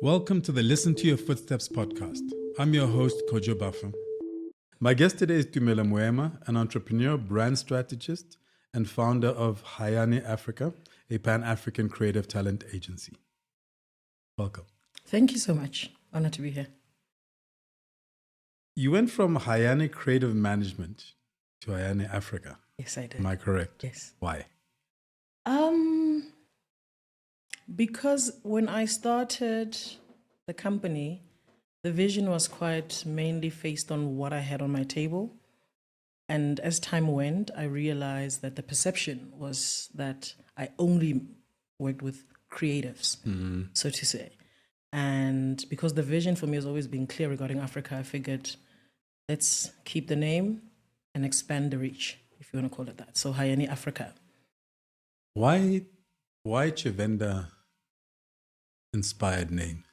Welcome to the Listen to Your Footsteps podcast. I'm your host, Kojo Baffoe. My guest today is Tumelo Moema, an entrepreneur, brand strategist, and founder of Hayani Africa, a Pan-African creative talent agency. Welcome. Thank you so much. Honored to be here. You went from Hayani Creative Management to Hayani Africa. Yes, I did. Am I correct? Yes. Why? Because when I started the company, the vision was quite mainly based on what I had on my table. And as time went, I realized that the perception was that I only worked with creatives, so to say. And because the vision for me has always been clear regarding Africa, I figured let's keep the name and expand the reach, if you want to call it that. So Hayani Africa. Why Chivenda inspired name?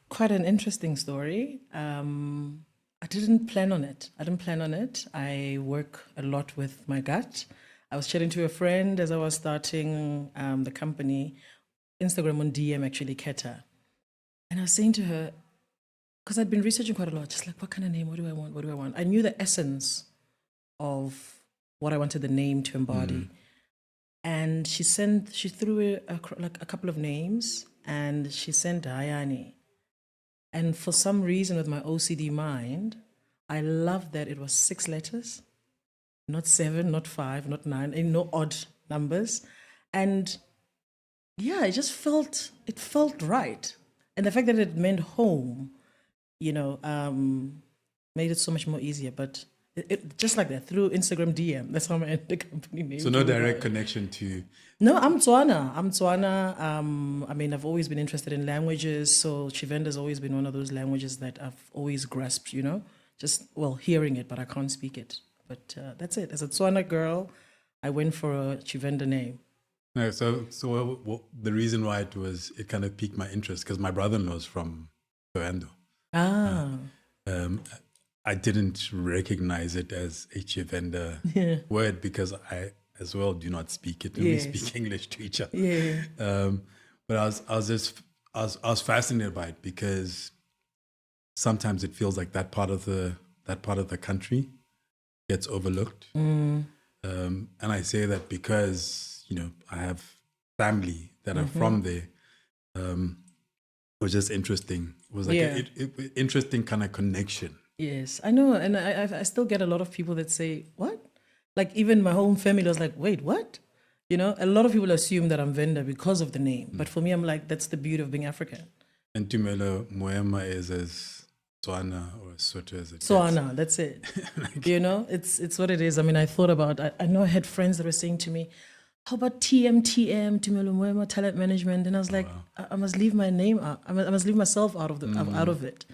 Quite an interesting story. I didn't plan on it. I work a lot with my gut. I was chatting to a friend as I was starting the company, Instagram on DM actually, Keta. And I was saying to her, because I'd been researching quite a lot, just like, what kind of name? What do I want? I knew the essence of what I wanted the name to embody. And she threw a couple of names, and she sent Hayani. And for some reason, with my OCD mind, I loved that it was 6 letters, not 7, not 5, not 9, and no odd numbers. And yeah, it felt right. And the fact that it meant home, made it so much more easier. But it just like that, through Instagram DM. That's how I ended the company name. So no direct connection to... No, I'm Tswana. I've always been interested in languages. So Chivenda's always been one of those languages that I've always grasped, hearing it, but I can't speak it. But that's it. As a Tswana girl, I went for a Chivenda name. No, so the reason why it kind of piqued my interest, because my brother-in-law is from Toando. I didn't recognize it as a Chivenda word because I as well do not speak it. We speak English to each other. Yeah. But I was fascinated by it because sometimes it feels like that part of the country gets overlooked. And I say that because I have family that are from there. It was just interesting. It was like an interesting kind of connection. Yes, I know. And I still get a lot of people that say, what? Like even my home family was like, wait, what? A lot of people assume that I'm Venda because of the name. But for me, I'm like, that's the beauty of being African. And Tumelo Moema is as Tswana or Sotho as it Tswana, that's it. It's what it is. I mean, I thought about, I know I had friends that were saying to me, how about TMTM, Tumelo Moema, talent management? And I was like, I must leave my name out. I must leave myself out of it.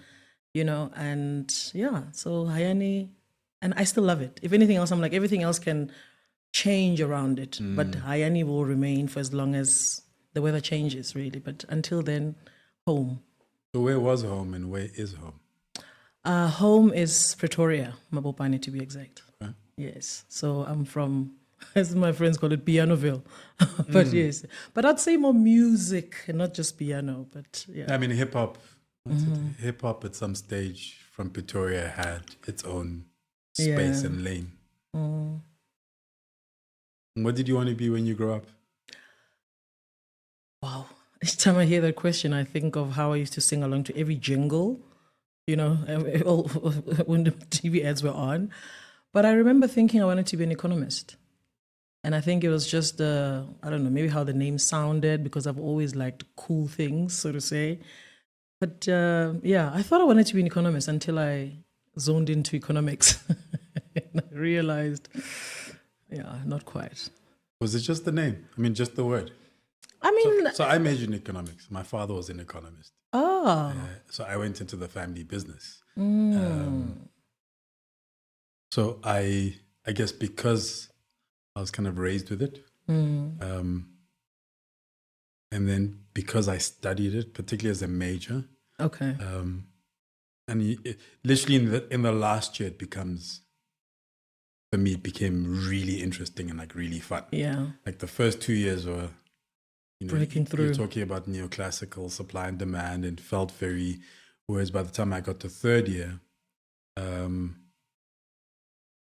And yeah, so Hayani, and I still love it. If anything else, I'm like, everything else can change around it, but Hayani will remain for as long as the weather changes, really. But until then, home. So where was home and where is home? Home is Pretoria, Mabopane to be exact. Okay. Yes, so I'm from, as my friends call it, Pianoville. But yes, but I'd say more music and not just piano, but yeah. I mean, hip-hop. Hip-hop at some stage from Pretoria had its own space and lane. What did you want to be when you grow up? Wow. Each time I hear that question, I think of how I used to sing along to every jingle, when the TV ads were on. But I remember thinking I wanted to be an economist. And I think it was just, I don't know, maybe how the name sounded, because I've always liked cool things, so to say. But I thought I wanted to be an economist until I zoned into economics. And I realized, not quite. Was it just the name? I mean, just the word? I mean... So I majored in economics. My father was an economist. Oh. So I went into the family business. So I guess because I was kind of raised with it, and then because I studied it, particularly as a major. Okay. And literally in the last year, for me, it became really interesting and like really fun. Yeah. Like the first 2 years were breaking through. You're talking about neoclassical supply and demand, and felt very. Whereas by the time I got to third year,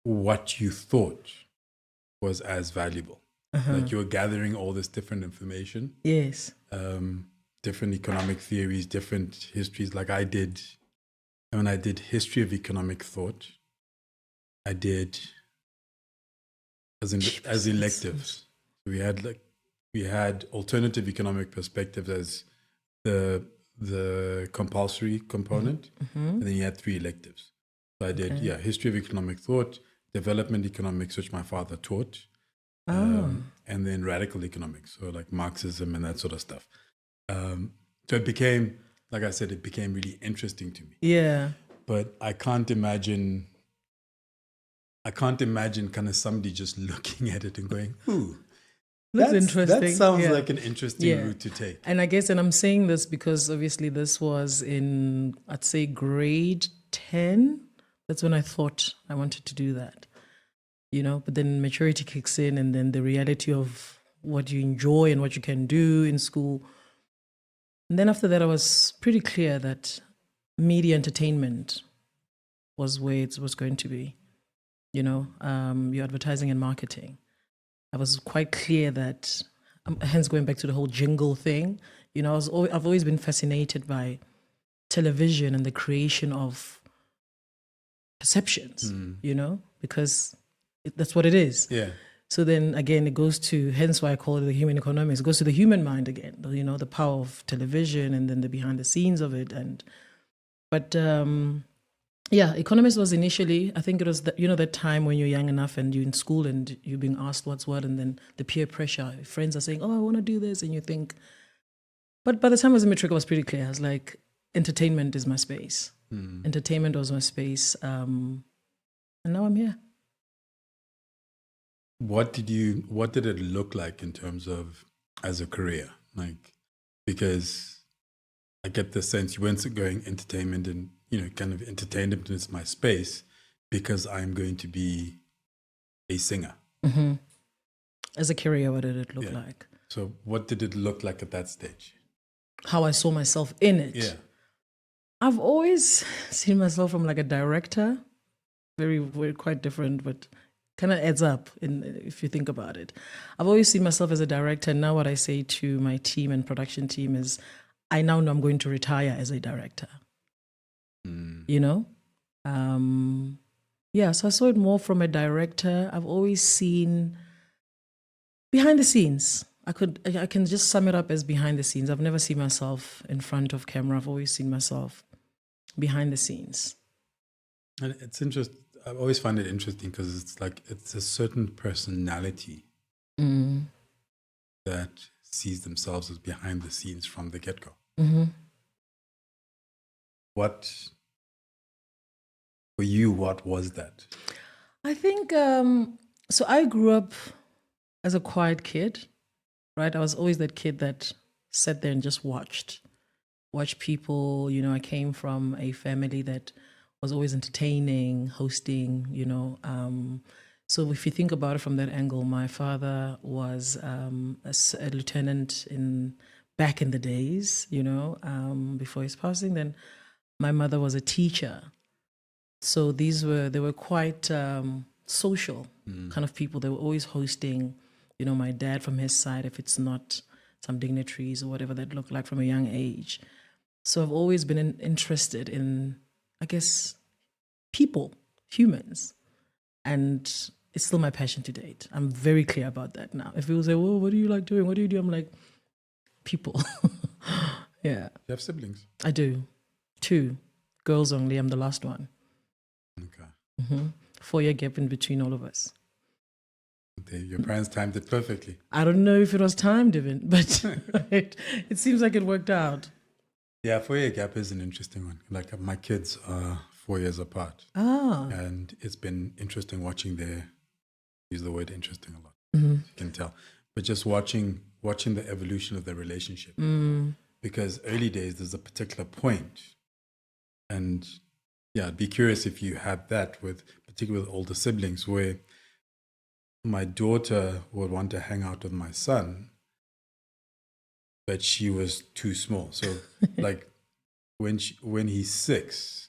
what you thought was as valuable. Like you were gathering all this different information. Yes. Different economic theories, different histories. Like I did, when I did history of economic thought, I did as electives. We had alternative economic perspectives as the compulsory component, and then you had 3 electives. So I did history of economic thought, development economics, which my father taught, and then radical economics, so like Marxism and that sort of stuff. So it became, like I said, it became really interesting to me. Yeah. But I can't imagine kind of somebody just looking at it and going, ooh, That's interesting. That sounds like an interesting route to take. And I guess, and I'm saying this because obviously this was in, I'd say, grade 10. That's when I thought I wanted to do that, but then maturity kicks in, and then the reality of what you enjoy and what you can do in school. And then after that, I was pretty clear that media entertainment was where it was going to be, your advertising and marketing. I was quite clear that, hence going back to the whole jingle thing, I've always been fascinated by television and the creation of perceptions, because that's what it is. Yeah. So then again, it goes to, hence why I call it the human economics. It goes to the human mind again, the power of television and then the behind the scenes of it. Economics was initially, I think it was that time when you're young enough and you're in school and you're being asked what's what, and then the peer pressure, friends are saying, oh, I want to do this, and you think, but by the time I was in matric, I was pretty clear. I was like, entertainment is my space. Entertainment was my space, and now I'm here. What did it look like in terms of as a career? Like, because I get the sense you weren't going entertainment and, kind of entertainment is my space because I'm going to be a singer. Mm-hmm. As a career, what did it look like? So what did it look like at that stage? How I saw myself in it. Yeah. I've always seen myself from like a director, very, very quite different, but kind of adds up if you think about it. I've always seen myself as a director. And now what I say to my team and production team is, I now know I'm going to retire as a director. So I saw it more from a director. I've always seen behind the scenes. I can just sum it up as behind the scenes. I've never seen myself in front of camera. I've always seen myself behind the scenes. And it's interesting. I always find it interesting because it's like it's a certain personality that sees themselves as behind the scenes from the get-go. What, for you, what was that? I think, so I grew up as a quiet kid, right? I was always that kid that sat there and just watched people. I came from a family that was always entertaining, hosting, So if you think about it from that angle, my father was a lieutenant back in the days, before his passing. Then my mother was a teacher. So they were quite social kind of people. They were always hosting, my dad from his side, if it's not some dignitaries or whatever that looked like from a young age. So I've always been interested in, I guess, people, humans. And it's still my passion to date. I'm very clear about that now. If people say, well, what do you like doing? What do you do? I'm like, people. Yeah. You have siblings? I do. 2 girls only. I'm the last one. Okay. 4-year gap in between all of us. Your parents timed it perfectly. I don't know if it was timed even, but it seems like it worked out. Yeah, 4-year gap is an interesting one. Like my kids are 4 years apart. And it's been interesting watching use the word interesting a lot, you can tell. But just watching the evolution of their relationship. Because early days, there's a particular point. And yeah, I'd be curious if you had that particularly with older siblings, where my daughter would want to hang out with my son, but she was too small. So like when he's 6,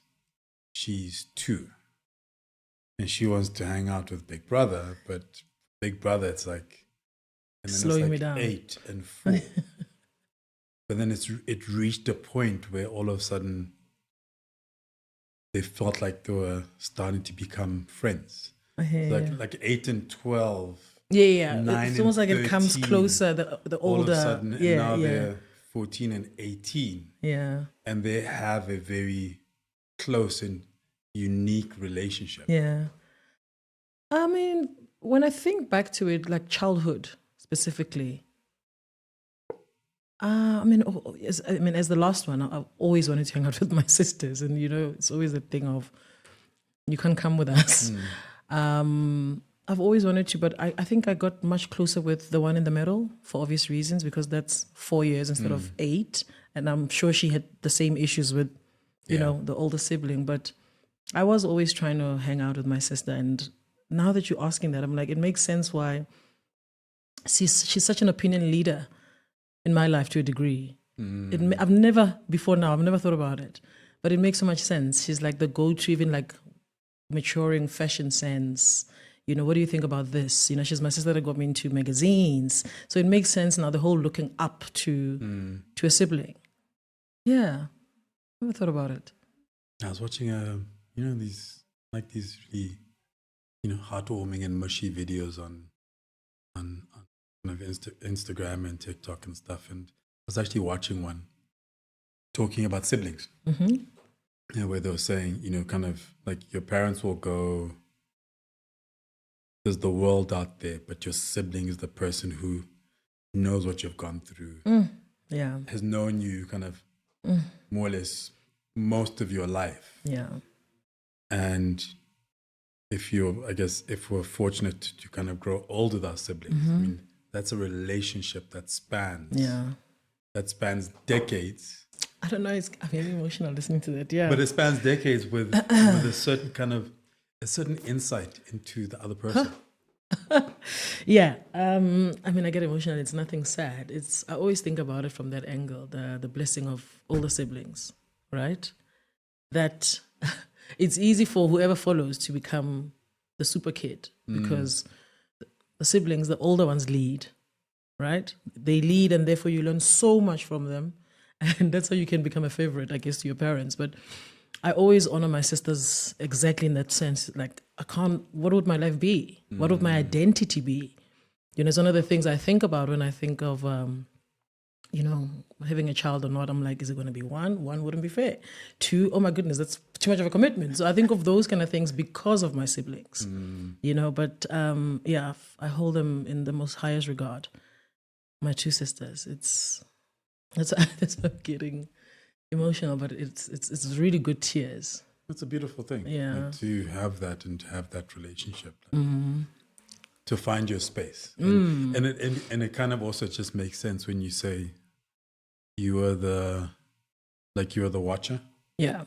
she's 2. And she wants to hang out with Big Brother, but Big Brother, it's like, and then Slowing it's me like down. 8 and 4. But then it reached a point where all of a sudden they felt like they were starting to become friends. Yeah. Like 8 and 12. Yeah. 9 It's almost and like it comes 13, closer, the all older. of a sudden, and Yeah, now yeah. they're 14 and 18. Yeah. And they have a very close and unique relationship. Yeah. I mean, when I think back to it, like childhood specifically, as the last one, I've always wanted to hang out with my sisters, and it's always a thing of you can't come with us. I've always wanted to, but I think I got much closer with the one in the middle for obvious reasons, because that's 4 years instead of 8, and I'm sure she had the same issues with, the older sibling. But I was always trying to hang out with my sister, and now that you're asking that, I'm like, it makes sense why she's such an opinion leader in my life to a degree. I've never thought about it, but it makes so much sense. She's like the go-to, even like maturing fashion sense. What do you think about this? She's my sister that got me into magazines, so it makes sense now. The whole looking up to a sibling. Yeah, never thought about it. I was watching these really heartwarming and mushy videos on kind of Instagram and TikTok and stuff, and I was actually watching one talking about siblings. Where they were saying, kind of like your parents will go, there's the world out there, but your sibling is the person who knows what you've gone through, has known you kind of more or less most of your life. Yeah. And if we're fortunate to kind of grow old with our siblings, I mean, that's a relationship that spans decades. I don't know. I'm very emotional listening to that. Yeah, but it spans decades with a certain insight into the other person. Yeah. I get emotional. It's nothing sad. I always think about it from that angle, the blessing of older siblings, right? That it's easy for whoever follows to become the super kid, because the siblings, the older ones, lead, right? They lead, and therefore you learn so much from them. And that's how you can become a favorite, I guess, to your parents. But I always honor my sisters exactly in that sense. Like, what would my life be? What would my identity be? It's one of the things I think about when I think of, having a child or not. I'm like, is it going to be 1? 1 wouldn't be fair. 2, oh my goodness, that's too much of a commitment. So I think of those kind of things because of my siblings, but I hold them in the most highest regard. My 2 sisters, that's I'm getting emotional, but it's really good tears. It's a beautiful thing. Yeah. Like, to have that and to have that relationship, to find your space, and it kind of also just makes sense when you say you are the watcher. Yeah.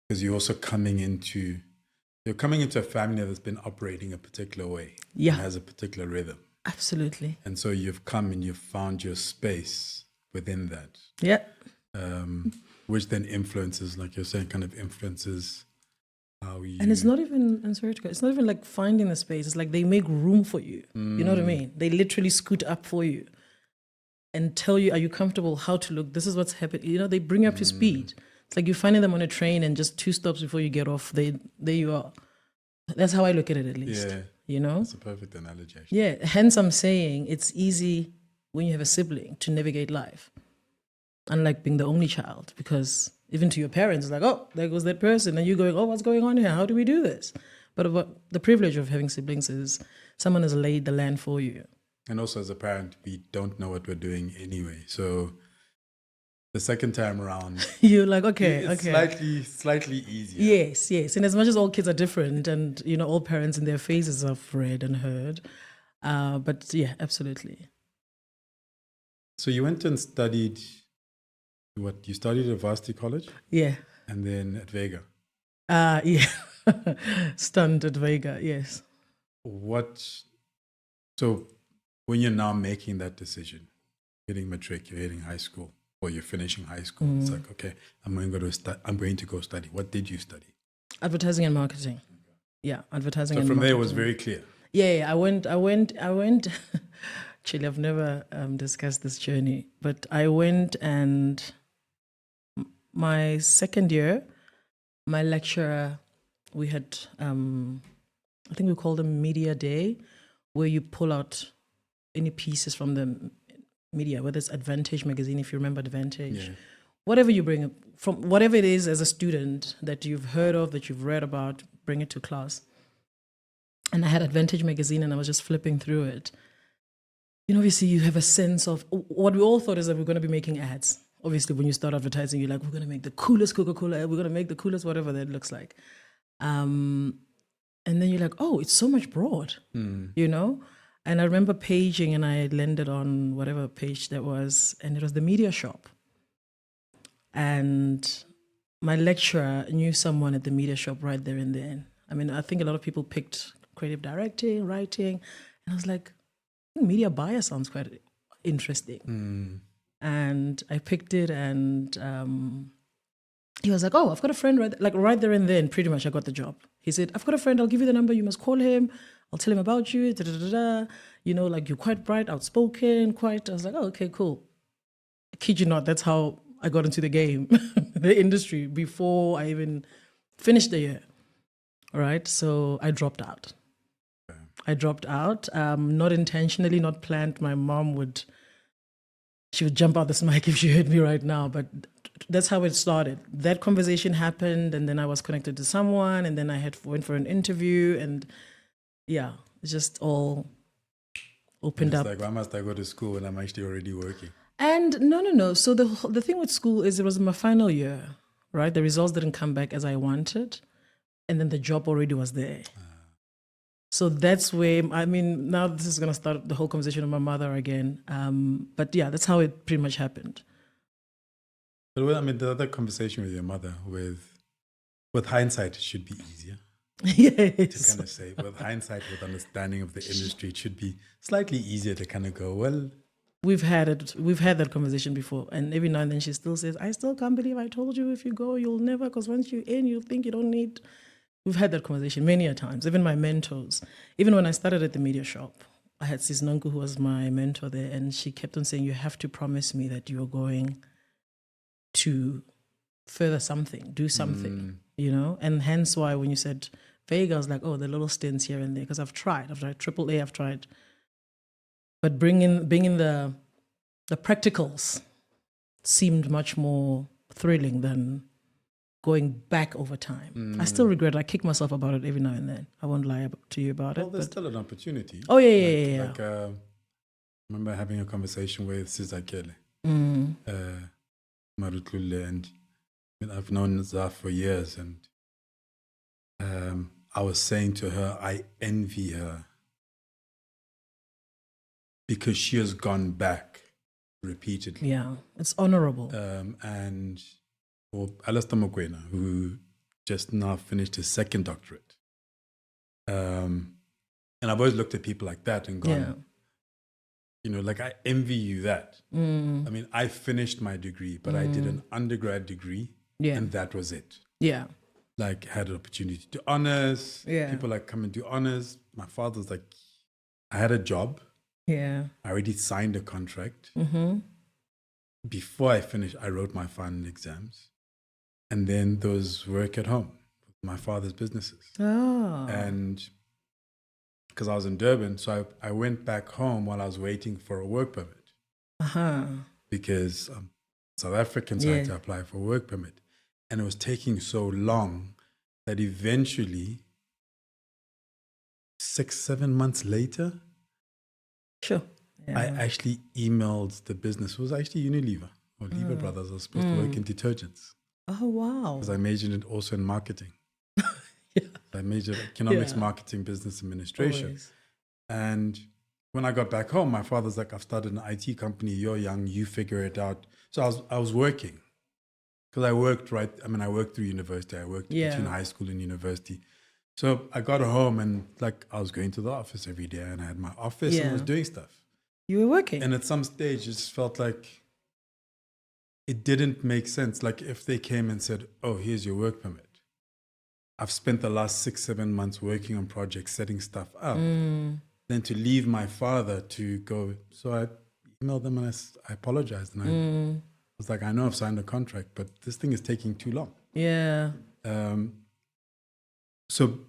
Because you're also coming into a family that's been operating a particular way. Yeah. And has a particular rhythm. Absolutely. And so you've come and you've found your space within that. Yeah. Which then influences, like you're saying, kind of influences how you... And it's not even, I'm sorry to go, it's not even like finding the space. It's like they make room for you. You know what I mean? They literally scoot up for you and tell you, are you comfortable, how to look, this is what's happening. They bring you up to speed. It's like you're finding them on a train, and just 2 stops before you get off, there you are. That's how I look at it, at least. Yeah. That's a perfect analogy, actually. Yeah. Hence, I'm saying it's easy when you have a sibling to navigate life, unlike being the only child, because even to your parents, it's like, oh, there goes that person. And you're going, oh, what's going on here? How do we do this? But the privilege of having siblings is someone has laid the land for you. And also, as a parent, we don't know what we're doing anyway. So the second time around, you're like, it's slightly easier. Yes. And as much as all kids are different, and all parents in their faces have read and heard, but yeah, absolutely. So you went and studied what? You studied at Varsity College? Yeah. And then at Vega? Yeah. Stunned at Vega, yes. So when you're now making that decision, hitting matric, you're hitting high school, or you're finishing high school. It's like, okay, I'm going to go study. What did you study? Advertising and marketing. Yeah, advertising So and from marketing. there, it was very clear. Yeah, I went. Actually, I've never discussed this journey, but I went, and my second year, my lecturer, we had, I think we called them media day, where you pull out any pieces from the media, whether it's Advantage magazine, if you remember Advantage, whatever you bring from, whatever it is as a student that you've heard of, that you've read about, bring it to class. And I had Advantage magazine, and I was just flipping through it. Obviously you have a sense of what we all thought is that we're going to be making ads. Obviously, when you start advertising, you're like, we're going to make the coolest Coca-Cola, we're going to make the coolest whatever that looks like. And then you're like, oh, it's so much broad, And I remember paging, and I landed on whatever page that was, and it was the media shop. And my lecturer knew someone at the media shop right there and then. I mean, I think a lot of people picked creative directing, writing, and I was like, media buyer sounds quite interesting. And I picked it, and he was like, oh, I've got a friend right there and then, pretty much I got the job. He said, I've got a friend, I'll give you the number, you must call him, I'll tell him about you, like you're quite bright, outspoken, quite. I was like, oh, okay, cool. I kid you not, that's how I got into the game, the industry, before I even finished the year. All right, so I dropped out. Not intentionally, not planned. My mom she would jump out this mic if she heard me right now, but that's how it started. That conversation happened, and then I was connected to someone, and then I went for an interview, and yeah, it just all opened up. Like, why must I go to school when I'm actually already working? And no. So the thing with school is, it was my final year, right? The results didn't come back as I wanted, and then the job already was there. So that's where, now this is going to start the whole conversation with my mother again. But yeah, that's how it pretty much happened. But the other conversation with your mother, with hindsight, it should be easier. Yes. To kind of say, with hindsight, with understanding of the industry, it should be slightly easier to kind of go, well. We've had that conversation before. And every now and then she still says, I still can't believe I told you, if you go, you'll never, because once you're in, you'll think you don't need. We've had that conversation many a times, even my mentors. Even when I started at the media shop, I had Sis Nonku, who was my mentor there, and she kept on saying, you have to promise me that you're going to further something, do something, And hence why when you said Vega, I was like, oh, the little stints here and there, because I've tried AAA, I've tried. But bringing the practicals seemed much more thrilling than going back over time. I still regret it. I kick myself about it every now and then. I won't lie to you about it. Well, there's still an opportunity. Oh, yeah. I remember having a conversation with Sizakele, Marutlule, and I've known Zaf for years, and I was saying to her, I envy her because she has gone back repeatedly. Yeah, it's honorable. And for Alistair Mokwena, who just now finished his second doctorate. And I've always looked at people like that and gone, I envy you that. I finished my degree, but I did an undergrad degree, and that was it. Yeah. Like, had an opportunity to do honors. Yeah. People come and do honors. My father's like, I had a job. Yeah. I already signed a contract. Before I finished, I wrote my final exams. And then there was work at home with my father's businesses. Oh. And because I was in Durban, so I went back home while I was waiting for a work permit. Because South Africans had to apply for a work permit. And it was taking so long that eventually, 6-7 months later, sure. Yeah. I actually emailed the business. It was actually Unilever or Lever Brothers. I was supposed to work in detergents. Oh, wow. Because I majored in also in marketing. I majored in economics, marketing, business administration. Always. And when I got back home, my father's like, I've started an IT company. You're young, you figure it out. So I was working. Because I worked I worked through university. I worked between high school and university. So I got home and I was going to the office every day, and I had my office and I was doing stuff. You were working. And at some stage, it just felt like it didn't make sense. Like if they came and said, oh, here's your work permit. I've spent the last 6-7 months working on projects, setting stuff up. Then to leave my father to go. So I emailed them and I apologized. And I was like, I know I've signed a contract, but this thing is taking too long. Yeah. So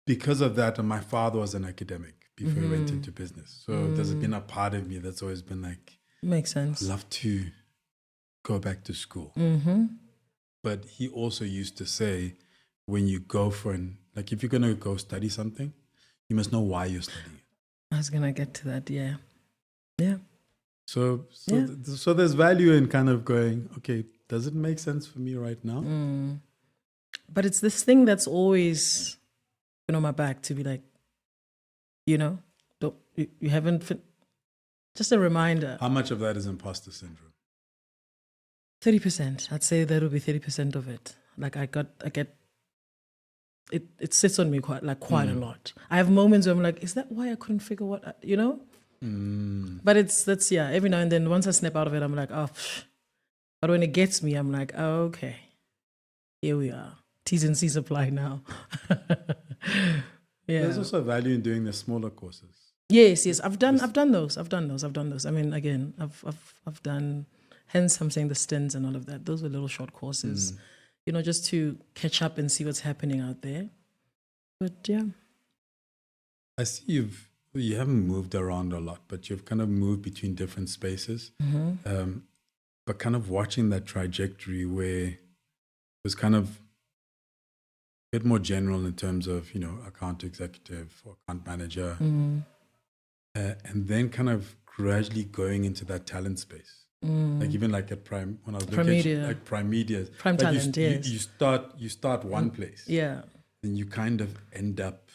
because of that, and my father was an academic before he went into business. So there's been a part of me that's always been like, Makes sense. I'd love to go back to school. But he also used to say, when you go for like if you're going to go study something, you must know why you're studying it. I was going to get to that. Yeah. Yeah. So there's value in kind of going, okay, does it make sense for me right now? But it's this thing that's always been on my back to be like, you haven't, just a reminder. How much of that is imposter syndrome? 30%. I'd say that would be 30% of it. Like I get, it sits on me quite a lot. I have moments where I'm like, is that why I couldn't figure what, But that's every now and then, once I snap out of it, I'm like, oh, psh. But when it gets me, I'm like, oh, okay, here we are. T's and C's apply now. Yeah. There's also value in doing the smaller courses. Yes. I've done those. I mean, again, I've done, hence I'm saying the stints and all of that. Those were little short courses, just to catch up and see what's happening out there. But yeah. I see you haven't moved around a lot, but you've kind of moved between different spaces. But kind of watching that trajectory where it was kind of a bit more general in terms of, account executive or account manager, and then kind of gradually going into that talent space. Like even like at Prime, when I was looking Primedia. at like Primedia, Prime like Talent, yes. You start one place, Yeah. then you kind of end up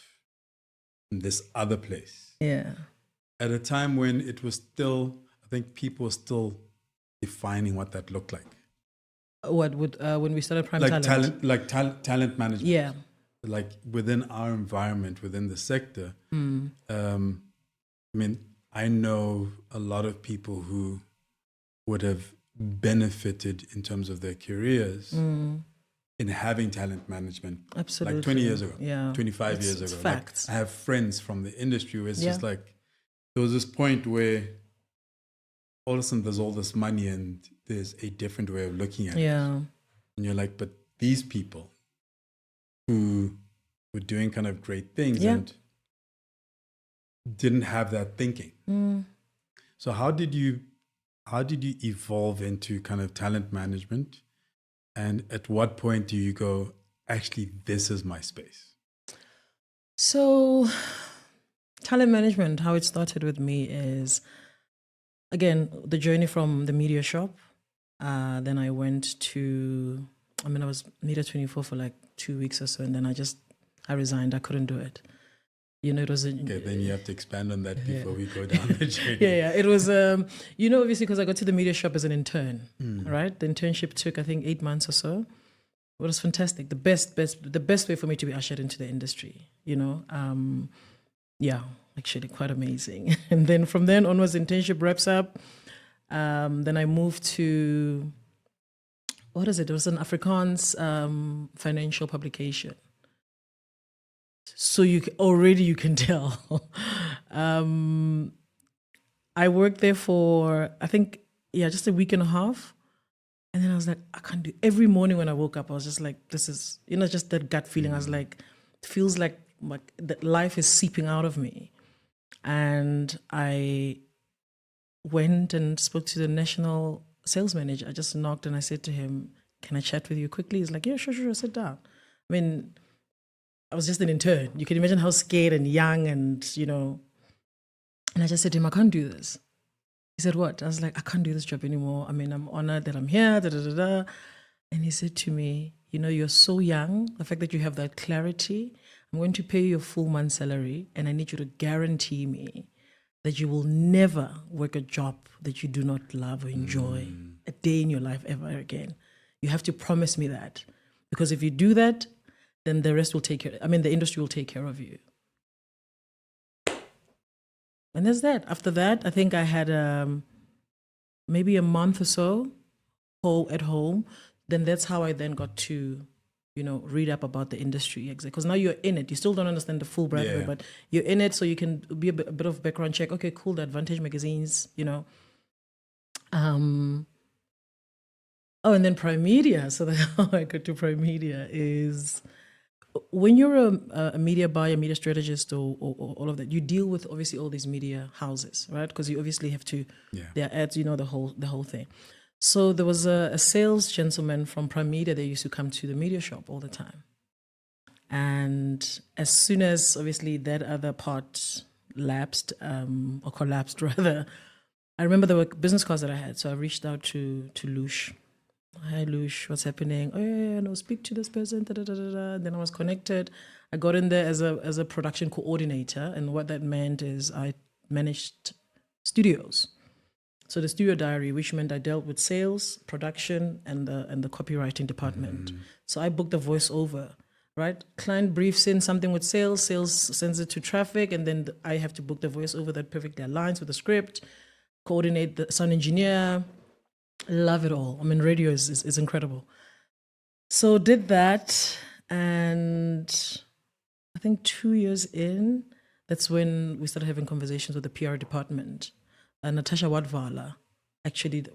in this other place. Yeah. At a time when it was still, I think people were still defining what that looked like. What would when we started Prime Like Talent? talent management. Yeah. Like within our environment, within the sector. I know a lot of people who would have benefited in terms of their careers in having talent management. Absolutely. Like 20 years ago, yeah. 25 years ago. It's facts. Like, I have friends from the industry where it's just like, there was this point where all of a sudden there's all this money and there's a different way of looking at it. Yeah. And you're like, but these people who were doing kind of great things and didn't have that thinking. So how did you evolve into kind of talent management? And at what point do you go, actually, this is my space? So talent management, how it started with me is, again, the journey from the media shop. Then I went to, I was Media 24 for like 2 weeks or so. And then I resigned. I couldn't do it. It was okay, then you have to expand on that before we go down the journey. Yeah. It was, obviously because I got to the media shop as an intern, right? The internship took, I think, 8 months or so. It was fantastic. The best way for me to be ushered into the industry, actually quite amazing. And then from then onwards, internship wraps up. Then I moved to, what is it? It was an Afrikaans financial publication. So you can tell. I worked there for, I think, just a week and a half. And then I was like, I can't do, every morning when I woke up, I was just like, this is, just that gut feeling. I was like, it feels like that life is seeping out of me. And I went and spoke to the national sales manager. I just knocked and I said to him, can I chat with you quickly? He's like, yeah, sure, sit down. I was just an intern. You can imagine how scared and young and, and I just said to him, I can't do this. He said, what? I was like, I can't do this job anymore. I'm honored that I'm here, And he said to me, you're so young. The fact that you have that clarity, I'm going to pay you your full month's salary and I need you to guarantee me that you will never work a job that you do not love or enjoy a day in your life ever again. You have to promise me that. Because if you do that, then the rest will take care. The industry will take care of you. And there's that. After that, I think I had maybe a month or so at home. Then that's how I then got to, read up about the industry. Because now you're in it. You still don't understand the full breadth of Yeah. it, but you're in it, so you can be a bit of background check. Okay, cool, the Advantage magazines, Oh, and then Primedia. So how I got to Primedia is when you're a media buyer, media strategist, or all of that, you deal with obviously all these media houses, right? Because you obviously have to, their ads, the whole thing. So there was a sales gentleman from Primedia that used to come to the media shop all the time. And as soon as obviously that other part lapsed, or collapsed rather, I remember there were business cards that I had. So I reached out to Lush. Hi, Lush, what's happening? Oh, yeah, no, speak to this person. Da, da, da, da, da. Then I was connected. I got in there as a production coordinator. And what that meant is I managed studios. So the studio diary, which meant I dealt with sales, production, and the copywriting department. So I booked the voiceover, right? Client briefs in something with sales sends it to traffic, and then I have to book the voiceover that perfectly aligns with the script, coordinate the sound engineer. Love it all. I mean, radio is incredible. So did that, and I think 2 years in, that's when we started having conversations with the PR department. Natasha Wadvala actually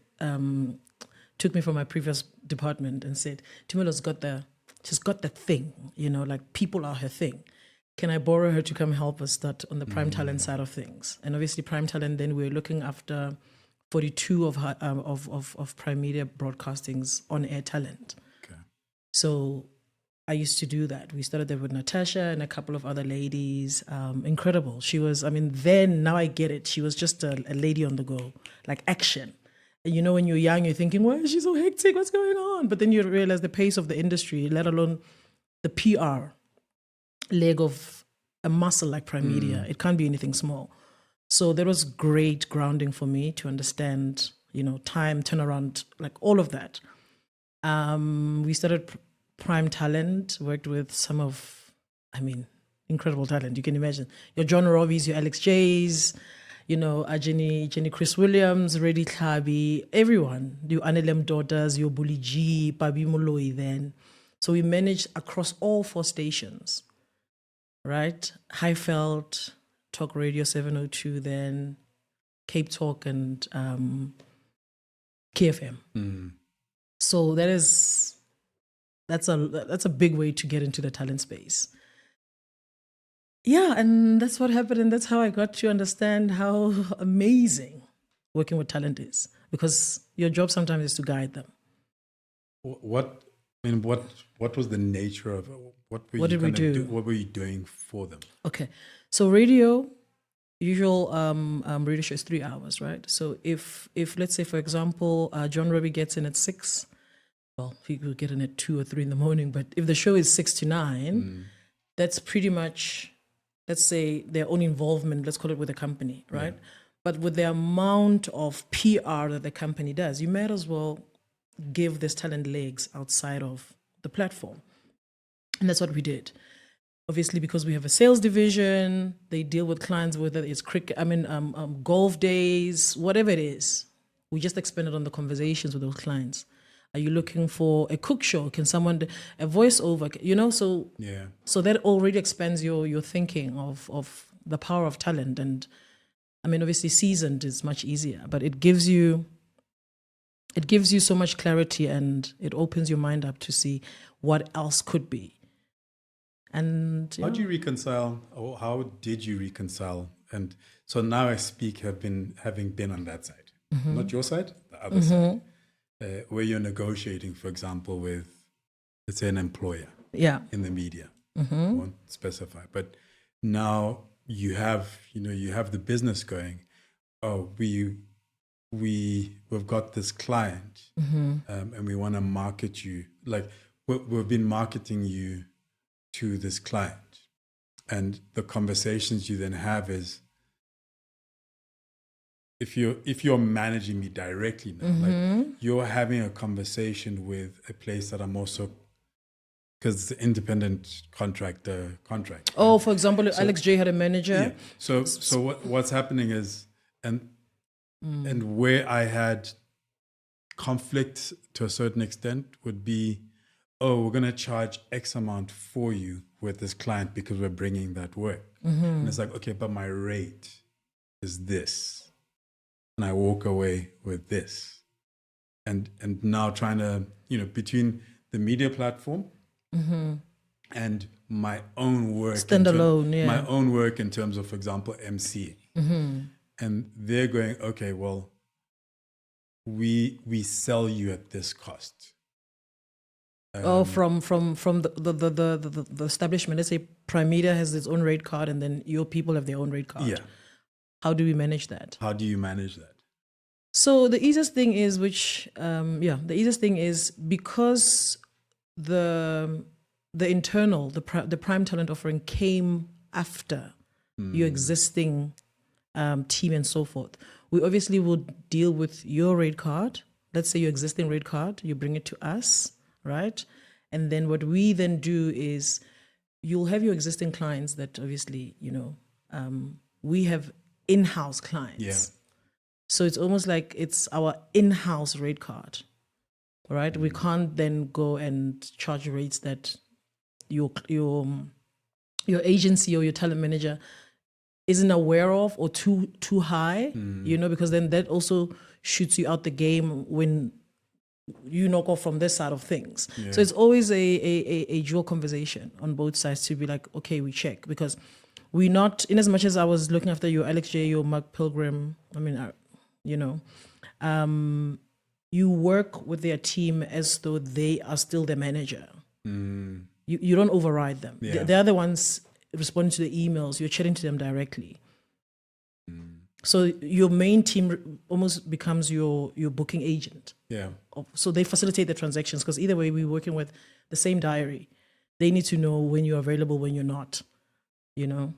took me from my previous department and said, Tumelo's she's got the thing, like people are her thing. Can I borrow her to come help us start on the Prime Talent side of things? And obviously Prime Talent, then we were looking after 42 of Primedia Broadcasting's on-air talent. Okay. So I used to do that. We started there with Natasha and a couple of other ladies. Incredible. She was, now I get it. She was just a lady on the go, like action. And when you're young, you're thinking, why is she so hectic? What's going on? But then you realize the pace of the industry, let alone the PR leg of a muscle like Primedia. It can't be anything small. So that was great grounding for me to understand, time, turnaround, like all of that. We started Prime Talent, worked with some of, incredible talent. You can imagine your John Robbie's, your Alex J's, Jenny Chris Williams, Reddy Klabi, everyone. Your Anelem daughters, your Bully G, Babi Moloi then. So we managed across all 4 stations, right? Highveld, Talk Radio 702, then Cape Talk and KFM. So that's a big way to get into the talent space. Yeah, and that's what happened, and that's how I got to understand how amazing working with talent is, because your job sometimes is to guide them. What was the nature of it? What did we do? What were you doing for them? Okay, so radio, usual radio show is 3 hours, right? So if let's say, for example, John Robbie gets in at 6, well, he could get in at 2 or 3 in the morning, but if the show is 6 to 9, that's pretty much, let's say, their own involvement, let's call it, with the company, right? Yeah. But with the amount of PR that the company does, you might as well give this talent legs outside of the platform. And that's what we did. Obviously, because we have a sales division, they deal with clients, whether it's cricket, golf days, whatever it is. We just expanded on the conversations with those clients. Are you looking for a cook show? Can someone, a voiceover, So yeah. So that already expands your thinking of the power of talent. And obviously seasoned is much easier, but it gives you so much clarity, and it opens your mind up to see what else could be. And how do you reconcile, or how did you reconcile? And so now I speak having been on that side, not your side, the other side. Where you're negotiating, for example, with, let's say, an employer in the media. I won't specify, but now you have the business going. Oh, we've got this client, and we want to market you. Like we've been marketing you to this client, and the conversations you then have is, if you're managing me directly now, like you're having a conversation with a place that I'm also because it's an independent contractor contract. Oh, for example, Alex J had a manager. Yeah. So what's happening is, and where I had conflict to a certain extent would be, oh, we're going to charge X amount for you with this client because we're bringing that work. And it's like, okay, but my rate is this. And I walk away with this. And now trying to, between the media platform and my own work. Standalone, my own work in terms of, for example, MC. And they're going, okay, well, we sell you at this cost. From the establishment. Let's say Primedia has its own rate card, and then your people have their own rate card. Yeah. How do we manage that? How do you manage that? So the easiest thing is, because the internal, the prime talent offering came after your existing team and so forth. We obviously will deal with your rate card. Let's say your existing rate card, you bring it to us, right? And then what we then do is you'll have your existing clients that obviously, we have in-house clients. Yeah. So it's almost like it's our in-house rate card, right? We can't then go and charge rates that your agency or your talent manager isn't aware of or too high, because then that also shoots you out the game when you knock off from this side of things. Yeah. So it's always a dual conversation on both sides to be like, okay, we check, because we're not, in as much as I was looking after your Alex J, your Mark Pilgrim, you work with their team as though they are still the manager. You don't override them. Yeah. They're the ones responding to the emails. You're chatting to them directly. So your main team almost becomes your booking agent. Yeah. So they facilitate the transactions, because either way we're working with the same diary. They need to know when you're available, when you're not. No,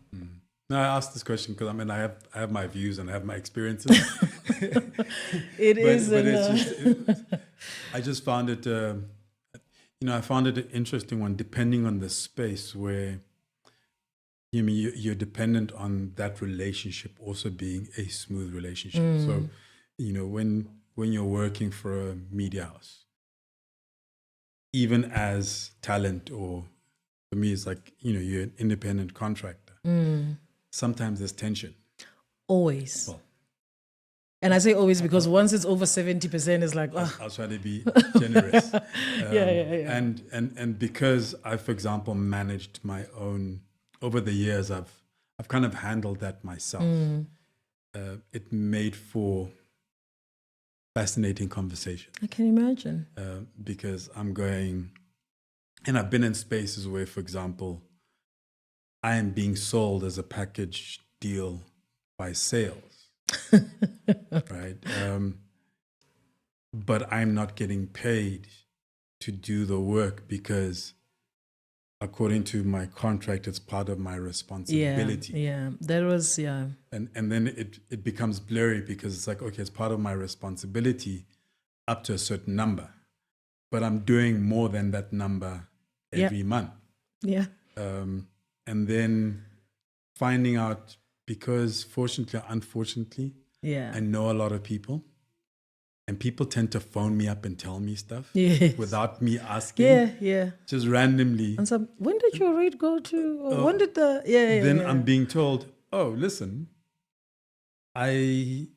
I asked this question because I have my views and I have my experiences. I just found it, I found it an interesting one, depending on the space where you're dependent on that relationship also being a smooth relationship. So, when you're working for a media house, even as talent, or for me, it's like, you're an independent contractor. Sometimes there's tension. Always. Well, and I say always because once it's over 70%, it's like, I'll try to be generous. Yeah. And because I, for example, managed my own, over the years, I've kind of handled that myself. It made for fascinating conversation. I can imagine. Because I'm going, and I've been in spaces where, for example, I am being sold as a package deal by sales, right? But I'm not getting paid to do the work because, according to my contract, it's part of my responsibility. Yeah. That was, yeah. And then it becomes blurry because it's like, okay, it's part of my responsibility up to a certain number, but I'm doing more than that number every month. Yeah. And then finding out, because fortunately or unfortunately, I know a lot of people, and people tend to phone me up and tell me stuff without me asking. Yeah. Just randomly. And so, when did your rate go to? Or when did the? Then I'm being told, oh, listen, I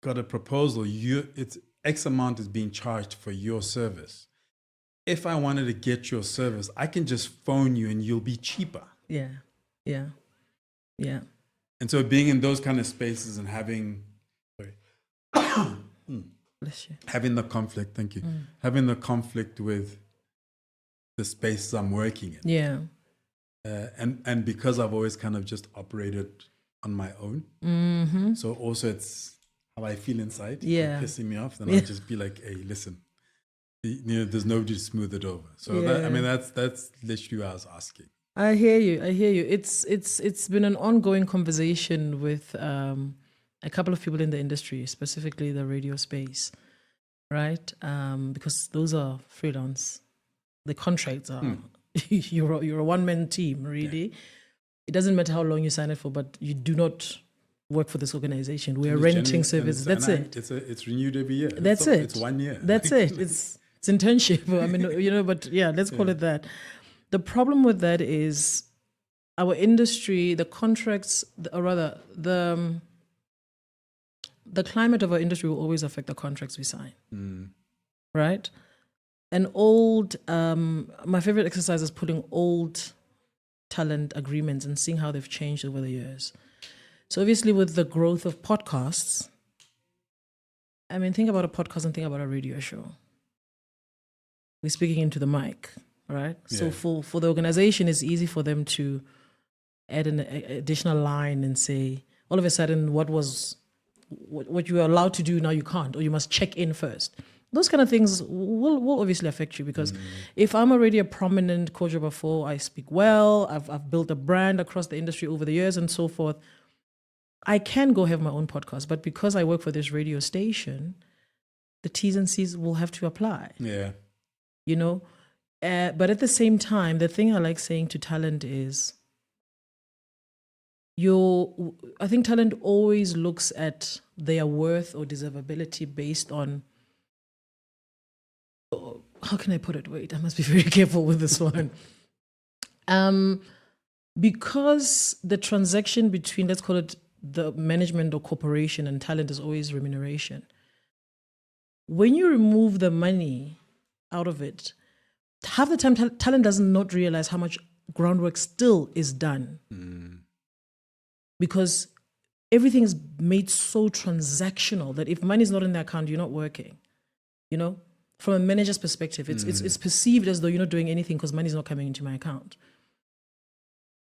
got a proposal. It's X amount is being charged for your service. If I wanted to get your service, I can just phone you and you'll be cheaper. Yeah. And so being in those kind of spaces and having, Bless you. having the conflict, thank you, having the conflict with the spaces I'm working in. Yeah. And because I've always kind of just operated on my own, so also it's how I feel inside. Yeah. Pissing me off, then I'll just be like, hey, listen, there's nobody to smooth it over. So that's literally what I was asking. I hear you. It's been an ongoing conversation with a couple of people in the industry, specifically the radio space, right? Because those are freelance. The contracts are you're a one-man team, really. Yeah. It doesn't matter how long you sign it for, but you do not work for this organization. We are renting services. That's it. It's renewed every year. It's 1 year. That's it. It's internship. I mean, but yeah, let's call it that. The problem with that is our industry, the contracts, or rather, the climate of our industry will always affect the contracts we sign. Right? My favorite exercise is putting old talent agreements and seeing how they've changed over the years. So obviously with the growth of podcasts, I mean, think about a podcast and think about a radio show. We're speaking into the mic, right? Yeah. So for the organization, it's easy for them to add an additional line and say, all of a sudden, what you were allowed to do, now you can't, or you must check in first. Those kind of things will obviously affect you, because if I'm already a prominent Kojo Baffoe, I speak well, I've built a brand across the industry over the years and so forth, I can go have my own podcast. But because I work for this radio station, the T's and C's will have to apply. Yeah. You know? But at the same time, the thing I like saying to talent is, I think talent always looks at their worth or deservability based on, how can I put it? Wait, I must be very careful with this one. Because the transaction between, let's call it the management or corporation and talent, is always remuneration. When you remove the money out of it, half the time talent does not realize how much groundwork still is done. Because everything is made so transactional that if money is not in the account, you're not working. You know? From a manager's perspective, it's perceived as though you're not doing anything because money is not coming into my account.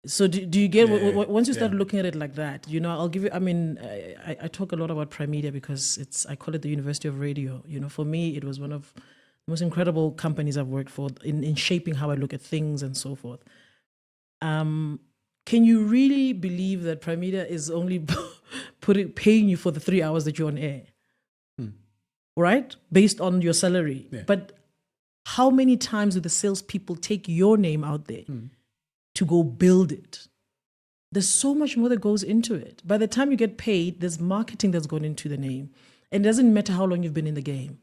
So do you get, once you start looking at it like that, you know, I'll give you, I mean, I talk a lot about Primedia because I call it the University of Radio. You know, for me, it was one of the most incredible companies I've worked for in shaping how I look at things and so forth. Can you really believe that Primedia is only paying you for the 3 hours that you're on air? Right? Based on your salary. Yeah. But how many times do the salespeople take your name out there to go build it? There's so much more that goes into it. By the time you get paid, there's marketing that's gone into the name. And it doesn't matter how long you've been in the game.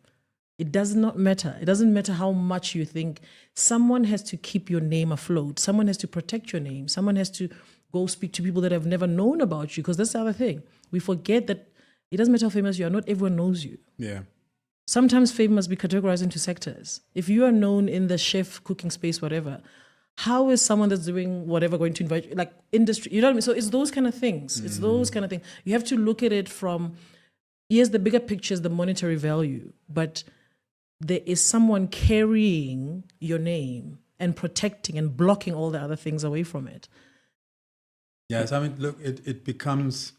It does not matter. It doesn't matter how much you think. Someone has to keep your name afloat. Someone has to protect your name. Someone has to go speak to people that have never known about you, because that's the other thing. We forget that it doesn't matter how famous you are. Not everyone knows you. Yeah. Sometimes fame must be categorized into sectors. If you are known in the chef, cooking space, whatever, how is someone that's doing whatever going to invite you? Like industry, you know what I mean? So it's those kind of things. It's those kind of things. You have to look at it from, yes, the bigger picture is the monetary value, but there is someone carrying your name and protecting and blocking all the other things away from it. Yes, I mean, look, it becomes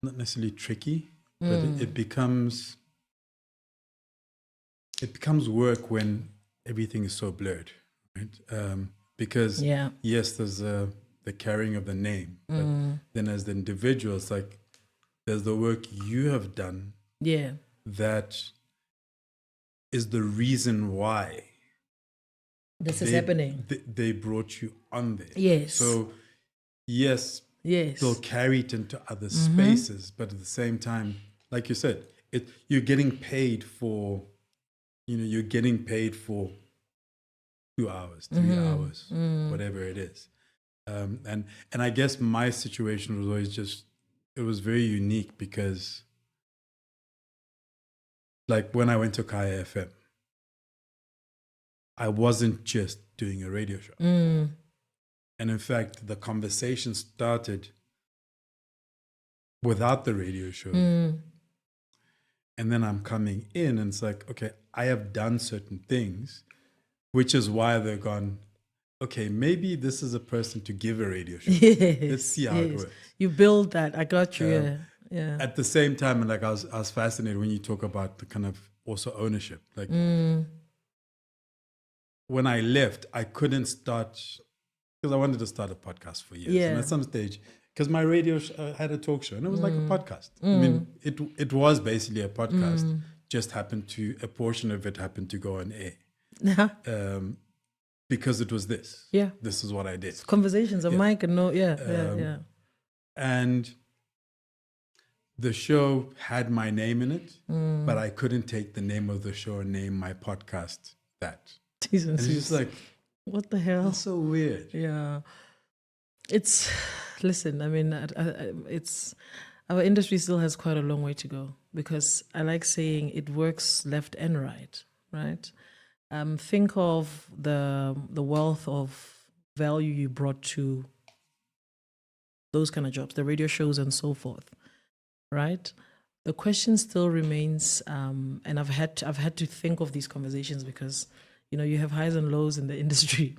not necessarily tricky, but it becomes work when everything is so blurred, right? Because yes, there's the carrying of the name, but then as the individual, it's like there's the work you have done that is the reason why this is happening. They brought you on there. Yes. So yes, they'll carry it into other spaces, but at the same time, like you said, you're getting paid for, you're getting paid for 2 hours, 3 hours, whatever it is. And I guess my situation was always it was very unique because like when I went to Kaya FM, I wasn't just doing a radio show. And in fact, the conversation started without the radio show. And then I'm coming in and it's like, okay, I have done certain things, which is why they're gone, okay, maybe this is a person to give a radio show. Let's see how it works. You build that. I got you. Yeah. At the same time, like I was fascinated when you talk about the kind of also ownership. Like when I left, I couldn't start, because I wanted to start a podcast for years. And at some stage, because my radio had a talk show and it was like a podcast. I mean, it was basically a podcast, just a portion of it happened to go on air. because it was this. Yeah. This is what I did. Conversations, a mic and yeah. And the show had my name in it, but I couldn't take the name of the show and name my podcast that. And it's just like, what the hell? that's so weird. Yeah. Listen, I mean, it's, our industry still has quite a long way to go, because I like saying it works left and right? Think of the wealth of value you brought to those kind of jobs, the radio shows and so forth, right? The question still remains, and I've had to think of these conversations because, you have highs and lows in the industry.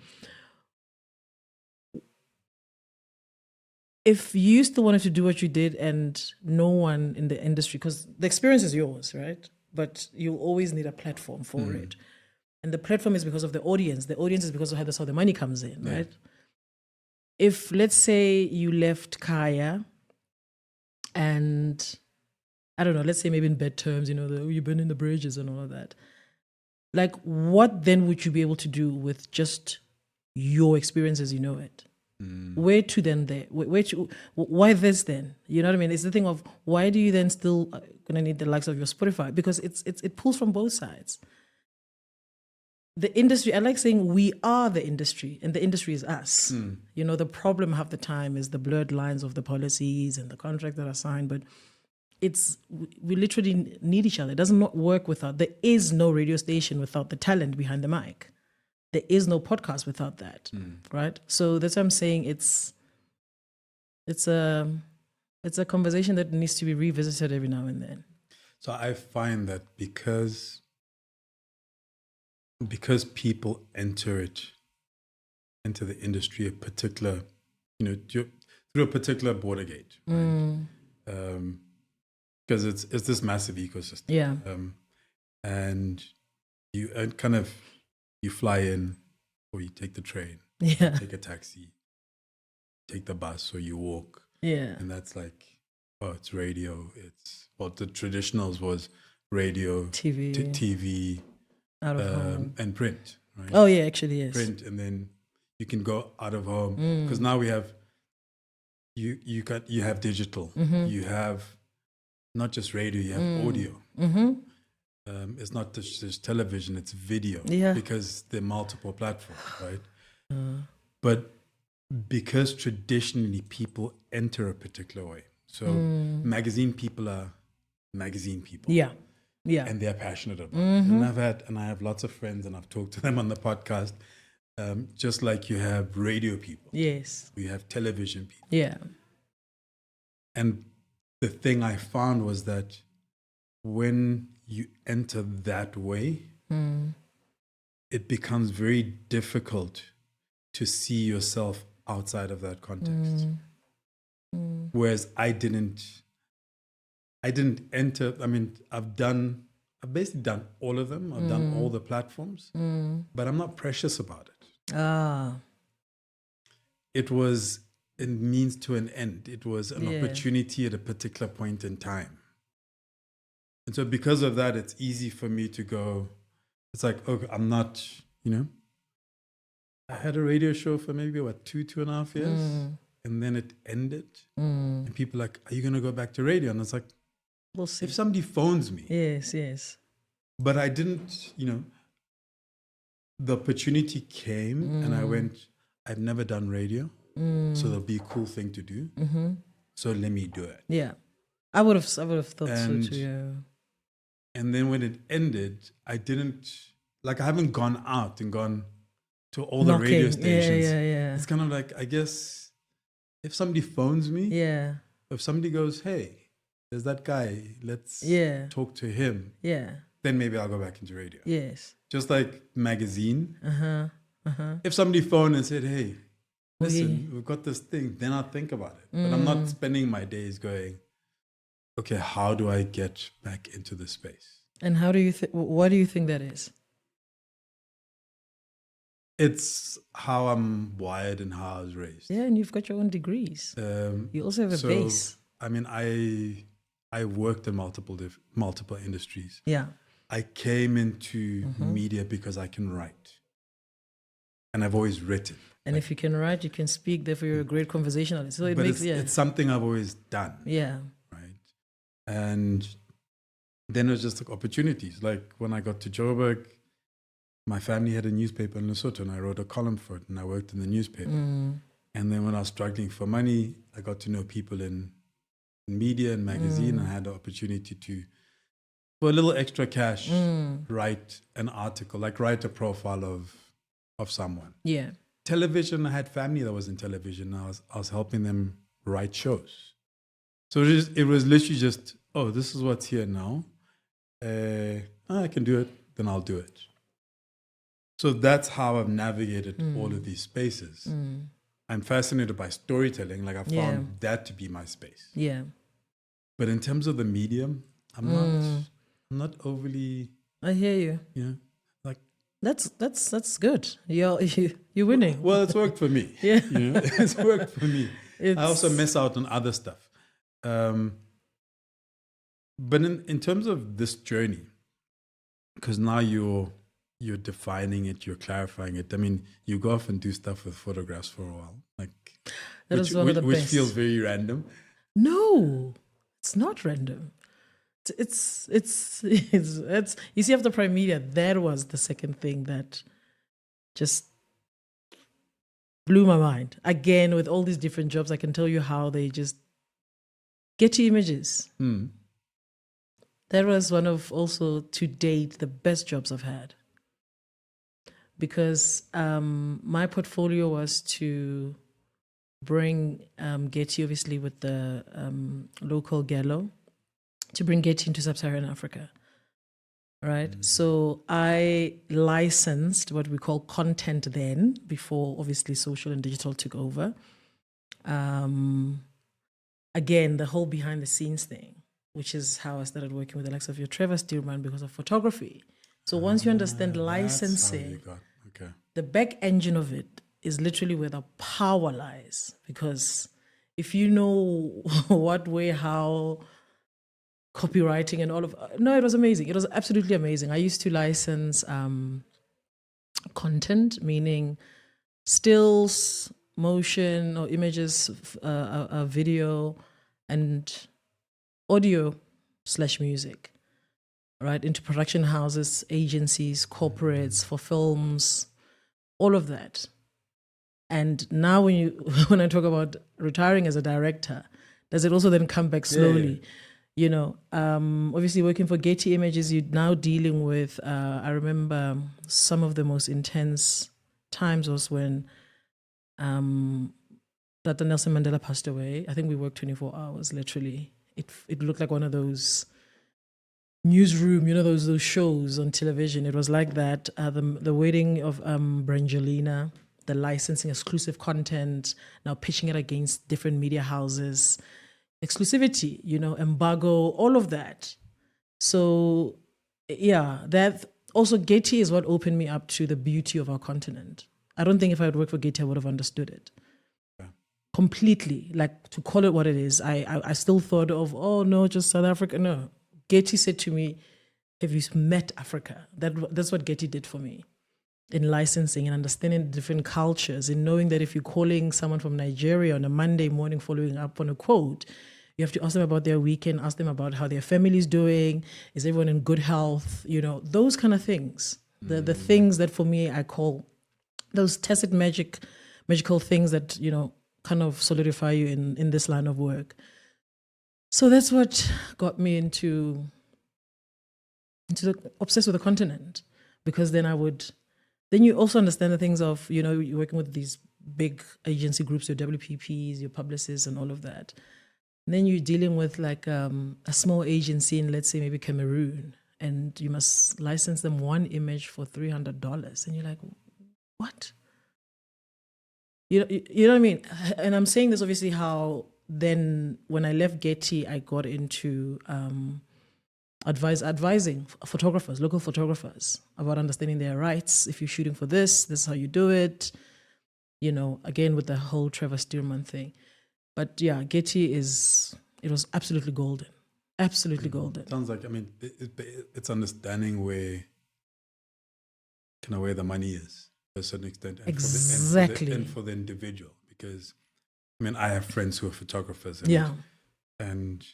If you still wanted to do what you did and no one in the industry, because the experience is yours, right? But you always need a platform for it. And the platform is because of the audience. The audience is because of that's how the money comes in, right? If, let's say, you left Kaya and, I don't know, let's say maybe in bad terms, you've been in the bridges and all of that. Like, what then would you be able to do with just your experience as you know it? Where to then there? Why this then? You know what I mean? It's the thing of, why do you then still gonna need the likes of your Spotify? Because it pulls from both sides. The industry, I like saying we are the industry and the industry is us. The problem half the time is the blurred lines of the policies and the contracts that are signed, but we literally need each other. It does not work without, there is no radio station without the talent behind the mic. There is no podcast without that, right? So that's what I'm saying. It's a conversation that needs to be revisited every now and then. So I find that because people enter into the industry a particular, through a particular border gate, right? Because it's this massive ecosystem. Yeah. And you you fly in, or you take the train, take a taxi, take the bus, or you walk. Yeah. And that's like, it's radio. The traditionals was radio, TV, out of home, and print, right? Oh yeah, actually yes. Print, and then you can go out of home, because now we have you have digital, you have not just radio, you have audio. It's not just television, it's video, because there are multiple platforms, right? But because traditionally people enter a particular way, so magazine people are magazine people, and they're passionate about it. And I have lots of friends, and I've talked to them on the podcast. Just like you have radio people, yes, you have television people, and the thing I found was that when you enter that way, it becomes very difficult to see yourself outside of that context. Whereas I didn't enter. I mean, I've basically done all of them. I've done all the platforms, but I'm not precious about it. It was a means to an end. It was an opportunity at a particular point in time. And so because of that, it's easy for me to go, it's like, okay, I'm not, I had a radio show for maybe, 2.5 years. And then it ended. And people are like, are you going to go back to radio? And it's like, we'll see. If somebody phones me. Yes. But I didn't, the opportunity came and I went, I've never done radio. So that'll be a cool thing to do. So let me do it. Yeah. I would have thought so too, yeah. And then when it ended, I haven't gone out and gone to all the radio stations. Yeah. It's kind of like, I guess, if somebody phones me, if somebody goes, hey, there's that guy, let's talk to him. Yeah. Then maybe I'll go back into radio. Yes. Just like magazine. If somebody phoned and said, hey, listen, we've got this thing, then I'll think about it. But I'm not spending my days going, okay, how do I get back into the space? And how do you what do you think that is? It's how I'm wired and how I was raised. Yeah, and you've got your own degrees. You also have a base. I mean, I worked in multiple industries. Yeah. I came into media because I can write. and I've always written. And if you can write, you can speak. Therefore, you're a great conversationalist. So it But makes it's something I've always done. Yeah. Right. And then it was just like opportunities. Like when I got to Joburg, my family had a newspaper in Lesotho, and I wrote a column for it, and I worked in the newspaper. And then when I was struggling for money, I got to know people in media and magazine, and I had the opportunity to, for a little extra cash, write an article, like write a profile of someone. Yeah. Television, I had family that was in television. I was helping them write shows. So it was literally just, oh, this is what's here now. I can do it, then I'll do it. So that's how I've navigated all of these spaces. I'm fascinated by storytelling. Like I found that to be my space. Yeah. But in terms of the medium, I'm not overly. I hear you. Yeah, like that's good. You're winning. Well, it's worked for me. Yeah, you know? It's worked for me. I also miss out on other stuff. But in terms of this journey, because now you're defining it, you're clarifying it. I mean, you go off and do stuff with photographs for a while, like which feels very random. No, it's not random. It's you see, after Primedia, that was the second thing that just blew my mind. Again, with all these different jobs, I can tell you how they just Getty Images. That was one of also to date the best jobs I've had, because my portfolio was to bring Getty, obviously with the local gallo, to bring Getty into sub-Saharan Africa, right? So I licensed what we call content then, before obviously social and digital took over. Again, the whole behind the scenes thing, which is how I started working with the likes of your Trevor Steelman because of photography. So once you understand licensing, the back engine of it is literally where the power lies. Because if you know what way, how copywriting and all of, no, it was amazing. It was absolutely amazing. I used to license content, meaning stills, motion or images, video and audio/music, right, into production houses, agencies, corporates, for films, all of that. And now when I talk about retiring as a director, does it also then come back slowly? You know, obviously working for Getty Images, you're now dealing with, I remember some of the most intense times was when Dr. Nelson Mandela passed away. I think we worked 24 hours, literally. It looked like one of those newsroom, you know, those shows on television. It was like that. The wedding of Brangelina, the licensing exclusive content, now pitching it against different media houses, exclusivity, you know, embargo, all of that. So yeah, that also Getty is what opened me up to the beauty of our continent. I don't think if I had worked for Getty, I would have understood it. Completely, like, to call it what it is. I still thought of, oh no, just South Africa. No, Getty said to me, have you met Africa? That's what Getty did for me in licensing and understanding different cultures, and knowing that if you're calling someone from Nigeria on a Monday morning following up on a quote, you have to ask them about their weekend, ask them about how their family's doing, is everyone in good health, you know, those kind of things. The things that for me I call those tacit magical things that, you know, kind of solidify you in this line of work. So that's what got me into obsessed with the continent, because then you also understand the things of, you know, you're working with these big agency groups, your WPPs, your publicists and all of that. And then you're dealing with like a small agency in, let's say, maybe Cameroon, and you must license them one image for $300. And you're like, what? You know what I mean? And I'm saying this obviously how then when I left Getty, I got into advising photographers, local photographers, about understanding their rights. If you're shooting for this is how you do it. You know, again, with the whole Trevor Steelman thing. But yeah, Getty it was absolutely golden. Absolutely golden. Sounds like, I mean, it's understanding where the money is. a certain extent, and Exactly. and for the individual. Because I mean, I have friends who are photographers, Yeah. and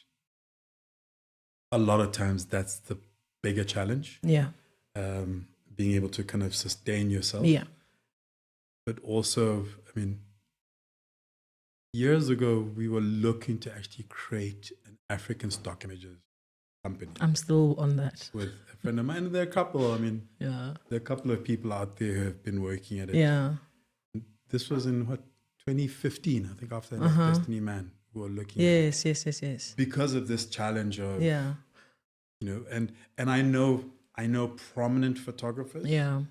a lot of times that's the bigger challenge. Yeah. Being able to kind of sustain yourself. Yeah. But also, I mean, years ago, we were looking to actually create an African stock images company. I'm still on that. With a friend of mine. There are a couple, I mean, Yeah. there are a couple of people out there who have been working at it. Yeah. This was in 2015, I think, after I left Destiny Man, we were looking at it. Yes. Because of this challenge of, Yeah. you know, and I know prominent photographers Yeah.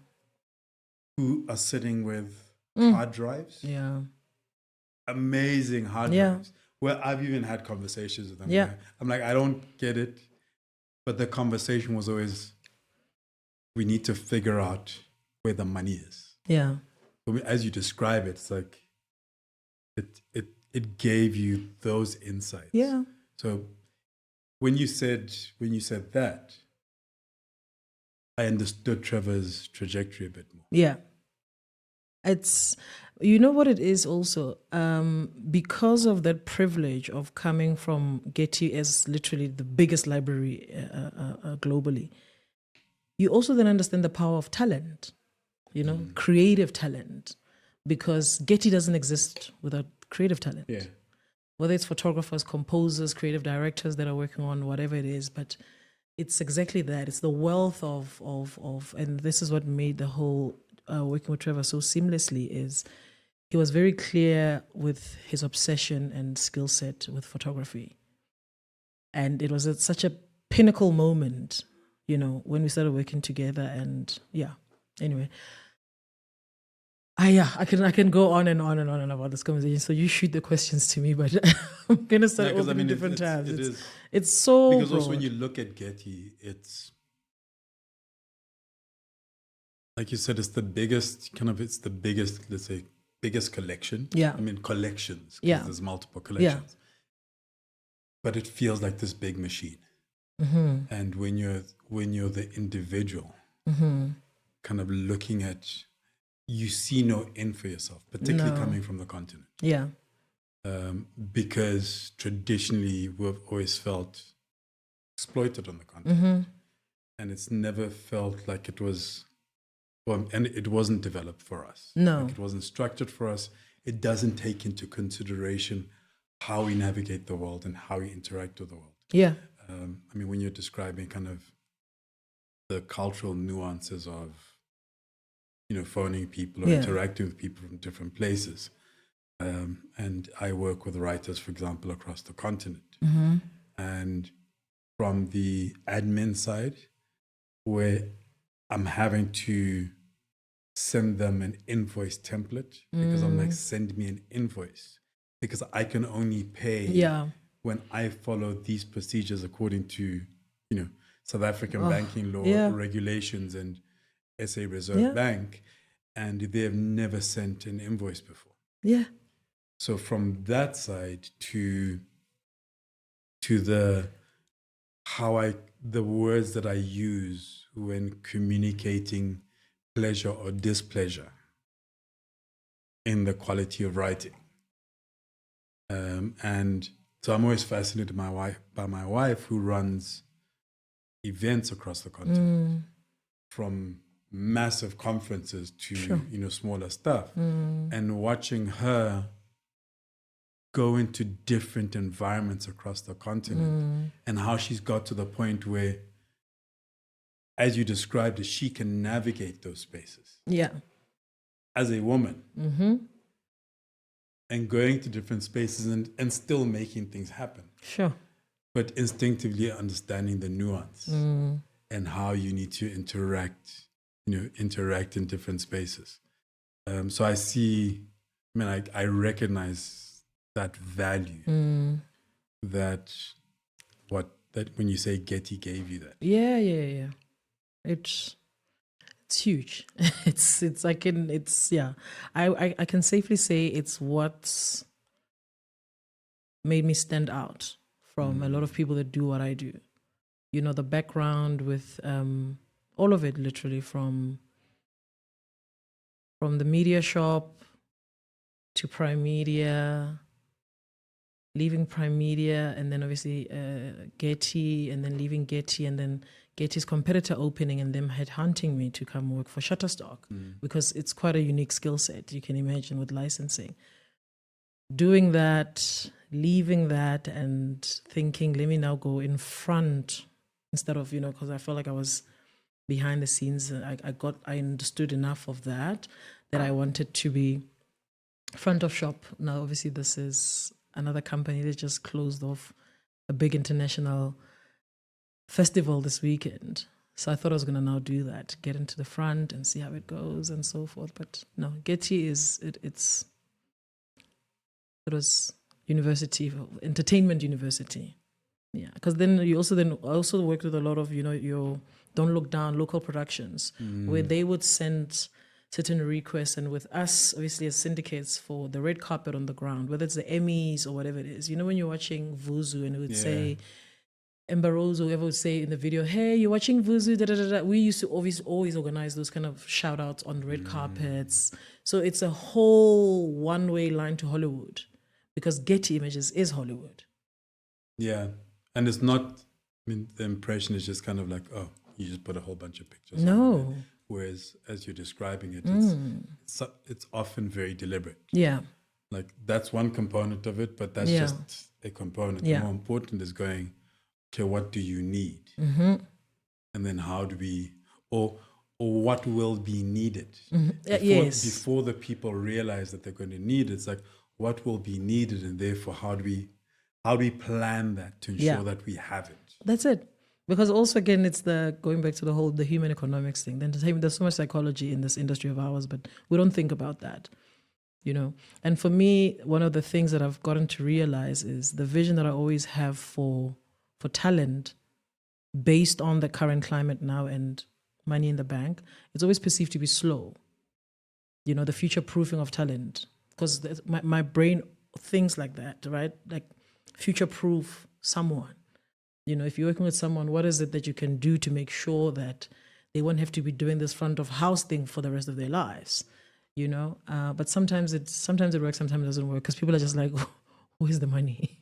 who are sitting with hard drives. Yeah. Amazing hard drives. Where I've even had conversations with them. Yeah. Where I'm like, I don't get it. But the conversation was always, we need to figure out where the money is. Yeah. As you describe it, it's like it gave you those insights. Yeah. So when you said that, I understood Trevor's trajectory a bit more. Yeah. It's, you know what it is also, because of that privilege of coming from Getty as literally the biggest library globally, you also then understand the power of talent, you know, creative talent, because Getty doesn't exist without creative talent. Yeah. Whether it's photographers, composers, creative directors that are working on whatever it is, but it's exactly that. It's the wealth of and this is what made the whole working with Trevor so seamlessly, is he was very clear with his obsession and skill set with photography. And it was such a pinnacle moment, you know, when we started working together. And yeah, anyway. I can go on and on and on and about this conversation. So you shoot the questions to me, but I'm gonna start opening different tabs. It's so because broad. Also when you look at Getty, it's like you said, it's the biggest let's say biggest collection. Yeah. I mean collections. Yeah. There's multiple collections. Yeah. But it feels like this big machine. Mm-hmm. And when you're the individual, kind of looking at, you see no end for yourself, particularly coming from the continent. Yeah. Because traditionally we've always felt exploited on the continent. And it's never felt like it was, and it wasn't developed for us. No. Like it wasn't structured for us. It doesn't take into consideration how we navigate the world and how we interact with the world. Yeah. I mean, when you're describing kind of the cultural nuances of, you know, phoning people or interacting with people from different places. And I work with writers, for example, across the continent. And from the admin side, where I'm having to send them an invoice template, because I'm like, send me an invoice, because I can only pay when I follow these procedures according to, you know, South African banking law regulations and SA Reserve Bank, and they have never sent an invoice before. Yeah. So from that side to the words that I use when communicating pleasure or displeasure in the quality of writing. And so I'm always fascinated by my wife, who runs events across the continent, from massive conferences to you know, smaller stuff, and watching her go into different environments across the continent, and how she's got to the point where, as you described it, she can navigate those spaces. Yeah. As a woman. And going to different spaces and still making things happen. Sure. But instinctively understanding the nuance and how you need to interact in different spaces. So I recognize that value, that when you say Getty gave you that. Yeah. It's huge. I can safely say it's what's made me stand out from a lot of people that do what I do. You know, the background with all of it, literally, from from the media shop to Primedia, leaving Primedia, and then obviously Getty, and then leaving Getty, and then Getty's competitor opening and them headhunting me to come work for Shutterstock because it's quite a unique skill set, you can imagine, with licensing. Doing that, leaving that, and thinking, let me now go in front instead of, because I felt like I was behind the scenes. I understood enough of that I wanted to be front of shop. Now, obviously, this is another company that just closed off a big international festival this weekend. So I thought I was going to now do that, get into the front and see how it goes and so forth. But no, Getty it was university, entertainment university. Yeah, because then I also worked with a lot of, your Don't Look Down local productions where they would send certain requests, and with us, obviously, as syndicates for the red carpet on the ground, whether it's the Emmys or whatever it is. When you're watching Vuzu and it would say, Embarozo, whoever would say in the video, hey, you're watching Vuzu, da da da da. We used to always organize those kind of shout outs on red carpets. So it's a whole one-way line to Hollywood because Getty Images is Hollywood. Yeah. And it's not, the impression is just kind of like, oh, you just put a whole bunch of pictures on No. it. Whereas as you're describing it, it's often very deliberate. Yeah. Like that's one component of it, but that's just a component. The more important is going, okay, what do you need? And then how do we, or what will be needed? Before the people realize that they're going to need it, it's like, what will be needed? And therefore, how do we plan that to ensure that we have it? That's it. Because also, again, it's going back to the human economics thing. The entertainment, there's so much psychology in this industry of ours, but we don't think about that, And for me, one of the things that I've gotten to realize is the vision that I always have for talent based on the current climate now and money in the bank, it's always perceived to be slow. The future proofing of talent. Because my brain thinks like that, right? Like future proof someone. If you're working with someone, what is it that you can do to make sure that they won't have to be doing this front of house thing for the rest of their lives? But sometimes it works, sometimes it doesn't work because people are just like, where's the money?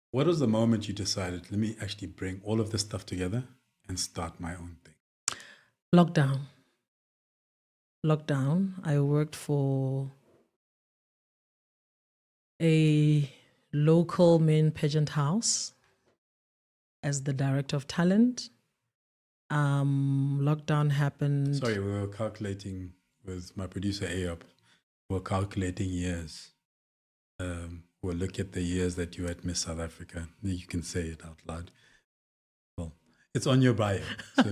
What was the moment you decided, let me actually bring all of this stuff together and start my own thing? Lockdown. I worked for a local main pageant house as the director of talent. Lockdown happened. Sorry, we were calculating with my producer Ayop. We were calculating years. We'll look at the years that you had Miss South Africa. You can say it out loud. Well, it's on your bio. So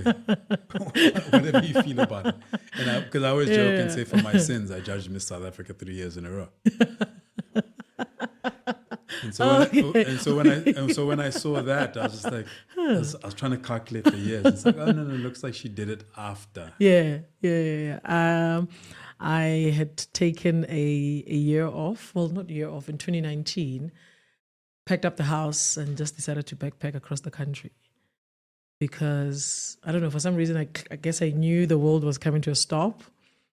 whatever you feel about it. And because I always joke and say for my sins, I judged Miss South Africa 3 years in a row. And so when I saw that, I was just like, I was trying to calculate the years. It's like, oh no, it looks like she did it after. Yeah. I had taken a year off. Well, not a year off, in 2019. Packed up the house and just decided to backpack across the country. Because, I don't know, for some reason, I guess I knew the world was coming to a stop.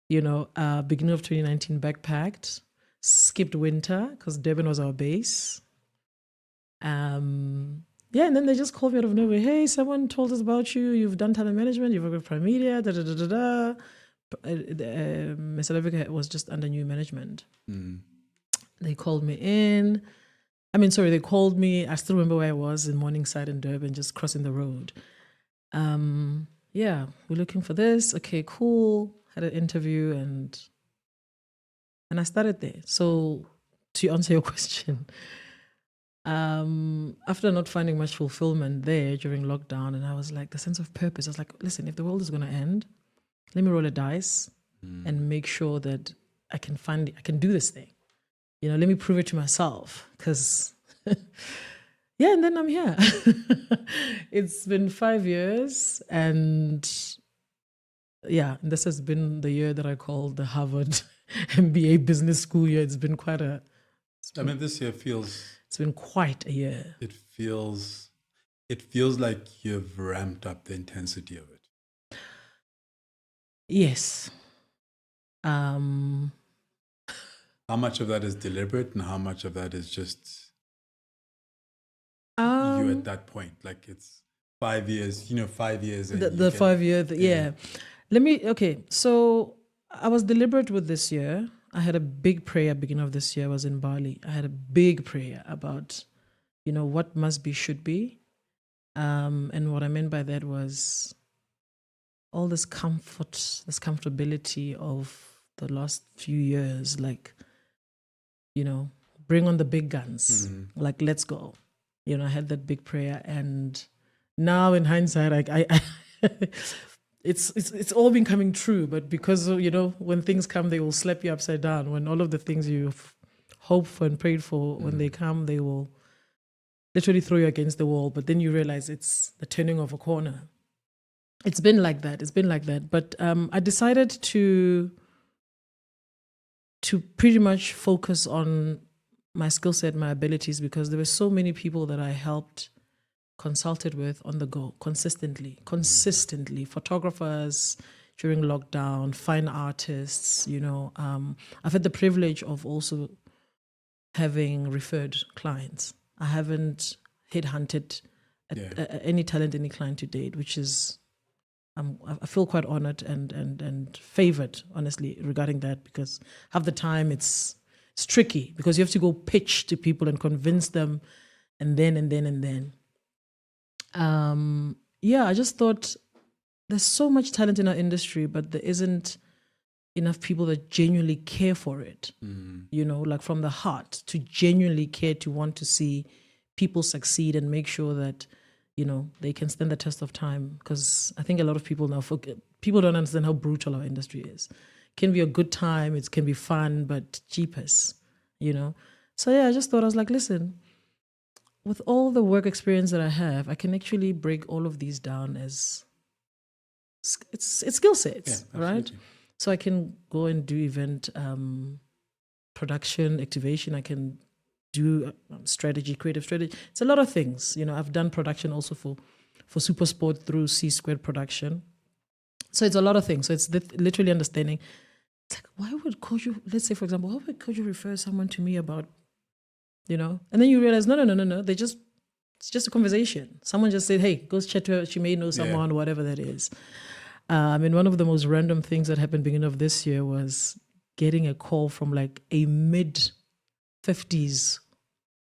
Beginning of 2019, backpacked. Skipped winter because Durban was our base. And then they just called me out of nowhere. Hey, someone told us about you. You've done talent management. You've worked with Primedia. Da da da da da. Miss South Africa was just under new management. They called me in. They called me. I still remember where I was in Morningside in Durban, just crossing the road. We're looking for this. Okay, cool. Had an interview and I started there. So to answer your question, after not finding much fulfillment there during lockdown, and I was like, the sense of purpose, I was like, listen, if the world is going to end, let me roll a dice and make sure that I can do this thing. Let me prove it to myself because, and then I'm here. It's been 5 years and this has been the year that I call the Harvard MBA business school year. It's been quite this year feels... It's been quite a year. It feels like you've ramped up the intensity of it. Yes. Um, How much of that is deliberate and how much of that is just you um, at that point? Like it's 5 years, 5 years. And the 5 year, yeah. Okay, so I was deliberate with this year. I had a big prayer beginning of this year. I was in Bali. I had a big prayer about, what must be should be. And what I meant by that was all this comfort, this comfortability of the last few years, like, bring on the big guns, like, let's go. I had that big prayer. And now in hindsight, I it's all been coming true, but because when things come, they will slap you upside down. When all of the things you've hoped for and prayed for, when they come, they will literally throw you against the wall. But then you realize it's the turning of a corner. It's been like that. But I decided to pretty much focus on my skill set, my abilities, because there were so many people that I helped, consulted with on the go, consistently, photographers during lockdown, fine artists, I've had the privilege of also having referred clients. I haven't headhunted any talent, any client to date, which is, I feel quite honored and favored, honestly, regarding that, because half the time it's tricky because you have to go pitch to people and convince them, and then. I just thought there's so much talent in our industry, but there isn't enough people that genuinely care for it, like from the heart, to genuinely care, to want to see people succeed and make sure that, they can stand the test of time. Because I think a lot of people now people don't understand how brutal our industry is. It can be a good time, it can be fun, but jeepers, So I just thought, I was like, listen, with all the work experience that I have, I can actually break all of these down as it's skill sets, right? So I can go and do event production, activation. I can do strategy, creative strategy. It's a lot of things. I've done production also for Supersport through C Squared Production. So it's a lot of things. So it's literally understanding. It's like, why would Kojo, let's say, for example, why would Kojo refer someone to me about, and then you realize, no. It's just a conversation. Someone just said, hey, go chat to her. She may know someone, whatever that is. One of the most random things that happened beginning of this year was getting a call from like a mid-50s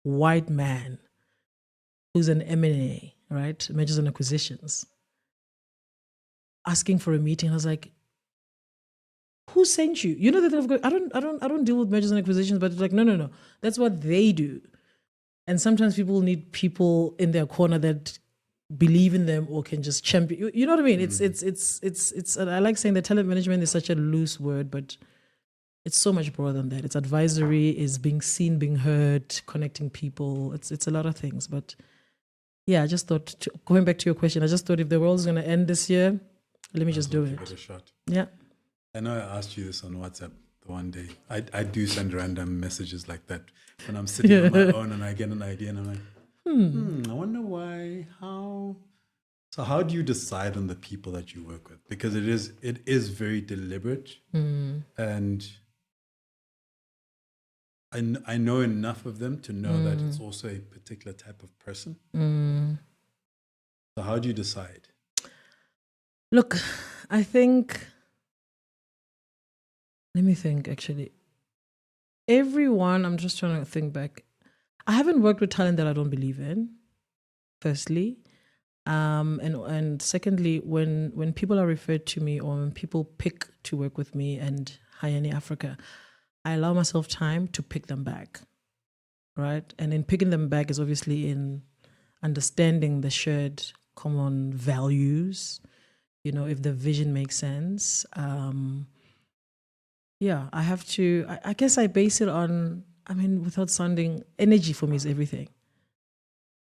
white man who's an M&A, right? Mergers and acquisitions, asking for a meeting. I was like, who sent you? That I don't deal with mergers and acquisitions, but it's like, no. That's what they do. And sometimes people need people in their corner that believe in them or can just champion. You know what I mean? It's I like saying that talent management is such a loose word, but it's so much broader than that. It's advisory, is being seen, being heard, connecting people. It's a lot of things. But I just thought, going back to your question, I just thought if the world's going to end this year, let me just do it. Give it a shot. Yeah. I know I asked you this on WhatsApp the one day. I do send random messages like that when I'm sitting on my own and I get an idea and I'm like, I wonder why, how. So how do you decide on the people that you work with? Because it is very deliberate, and I know enough of them to know that it's also a particular type of person. So how do you decide? Look, I think, let me think actually. Everyone, I'm just trying to think back. I haven't worked with talent that I don't believe in, firstly. And secondly, when people are referred to me or when people pick to work with me and Hayani Africa, I allow myself time to pick them back, right? And in picking them back is obviously in understanding the shared common values, if the vision makes sense. I have to, I guess I base it on, without sounding, energy for me is everything.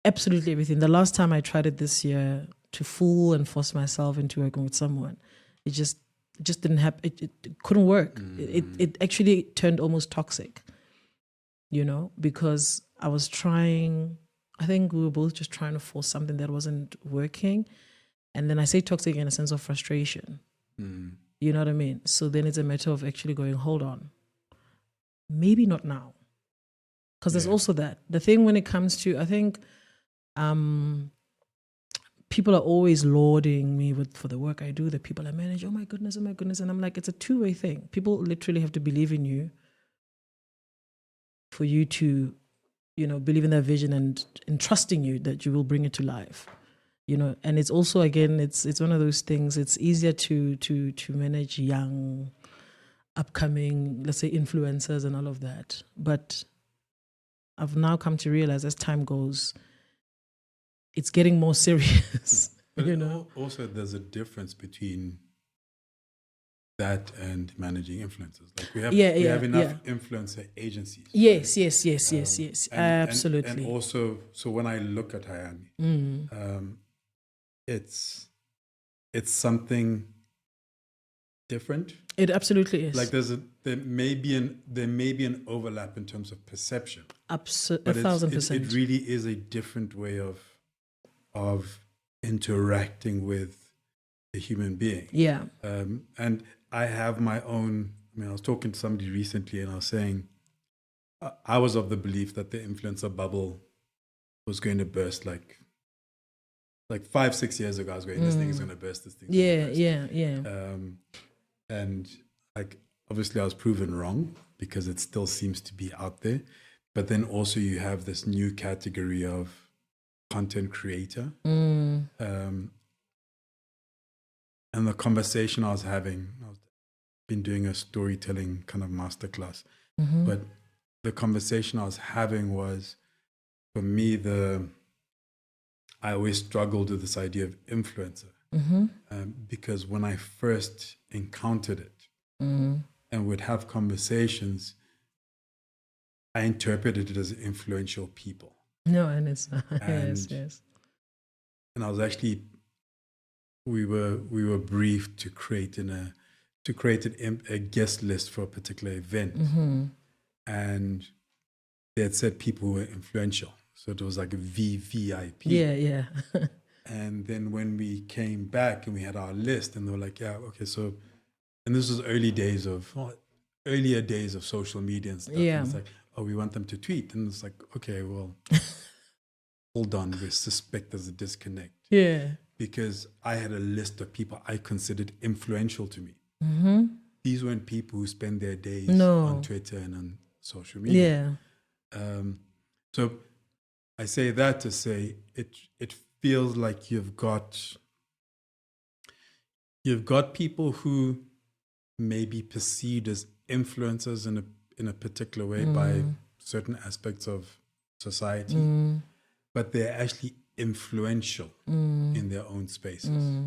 Absolutely everything. The last time I tried it this year to fool and force myself into working with someone, it just didn't happen. It couldn't work. It actually turned almost toxic, because I was trying, I think we were both just trying to force something that wasn't working. And then I say toxic in a sense of frustration. You know what I mean? So then it's a matter of actually going, hold on, maybe not now. Because there's also that. The thing when it comes to, I think people are always lauding me for the work I do, the people I manage. Oh my goodness. And I'm like, it's a two-way thing. People literally have to believe in you for you to, believe in their vision and trusting you that you will bring it to life. And it's also, again, it's one of those things. It's easier to manage young, upcoming, let's say, influencers and all of that. But I've now come to realize as time goes, it's getting more serious. But also there's a difference between that and managing influencers. Like we have enough influencer agencies. Yes. Absolutely. And also, so when I look at Hayani, it's something different. It absolutely is. Like there may be an overlap in terms of perception. Absolutely, 1,000%. It really is a different way of interacting with a human being. Yeah. And I have my own. I mean, I was talking to somebody recently, and I was saying I was of the belief that the influencer bubble was going to burst like 5-6 years ago. I was going, this thing is going to burst. This thing. Yeah. And like obviously I was proven wrong because it still seems to be out there. But then also you have this new category of content creator. And the conversation I was having, I've been doing a storytelling kind of masterclass, but the conversation I was having was, for me, I always struggled with this idea of influencer. Because when I first encountered it and would have conversations, I interpreted it as influential people. No, and it's not. And, yes. And I was actually, we were briefed to create a guest list for a particular event, and they had said people who were influential, so it was like a VVIP. Yeah. And then when we came back and we had our list, and they were like, yeah, okay, so, and this was earlier days of social media and stuff. Yeah. And it's like, oh, we want them to tweet. And it's like, okay, well, hold on, we suspect there's a disconnect. Yeah. Because I had a list of people I considered influential to me. These weren't people who spend their days on Twitter and on social media. Yeah. So I say that to say it feels like you've got people who may be perceived as influencers in a particular way by certain aspects of society, but they're actually influential in their own spaces.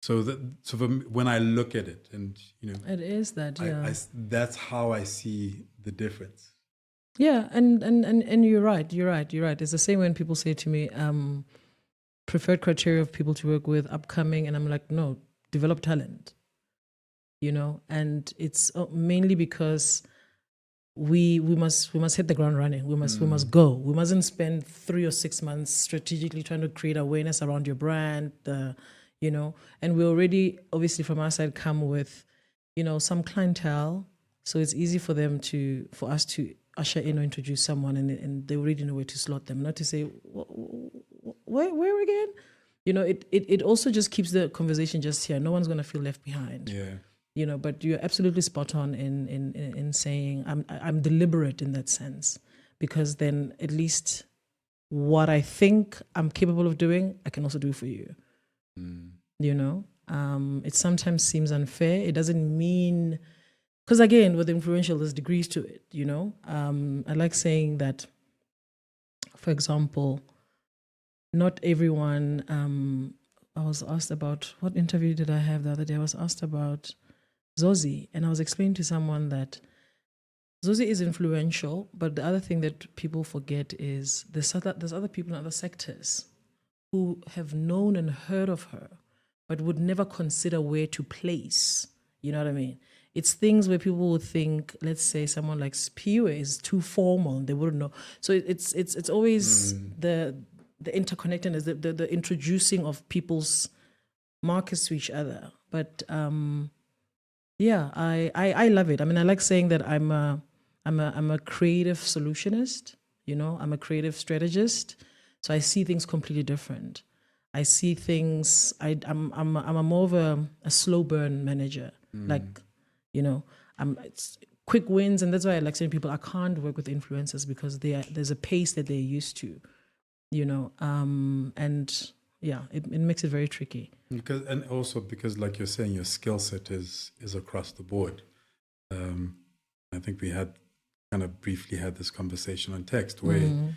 So for me, when I look at it, and it is that. Yeah. That's how I see the difference. Yeah, and you're right. It's the same when people say to me, preferred criteria of people to work with, upcoming, and I'm like, no, develop talent. And it's mainly because we must hit the ground running. We must go. We mustn't spend 3 or 6 months strategically trying to create awareness around your brand. And we already, obviously, from our side, come with, some clientele, so it's easy for us to usher in or introduce someone, and they already know where to slot them. Not to say where again. It also just keeps the conversation just here. No one's going to feel left behind. Yeah. But you're absolutely spot on in saying I'm deliberate in that sense, because then at least what I think I'm capable of doing, I can also do for you. It sometimes seems unfair. It doesn't mean, because again, with influential, there's degrees to it. I like saying that, for example, not everyone. I was asked about, what interview did I have the other day? I was asked about Zozi, and I was explaining to someone that Zozi is influential, but the other thing that people forget is there's other people in other sectors who have known and heard of her, but would never consider where to place. You know what I mean? It's things where people would think, let's say someone like Spiwe is too formal, they wouldn't know. So it's always the interconnectedness, the introducing of people's markets to each other, But yeah, I love it. I mean, I like saying that I'm a creative solutionist. You know, I'm a creative strategist. So I see things completely different. I see things. I'm a more of a slow burn manager. Like, you know, it's quick wins, and that's why I like saying people I can't work with influencers because there's a pace that they're used to. You know, and yeah, it makes it very tricky. And also because, like you're saying, your skill set is across the board. I think we had kind of briefly had this conversation on text where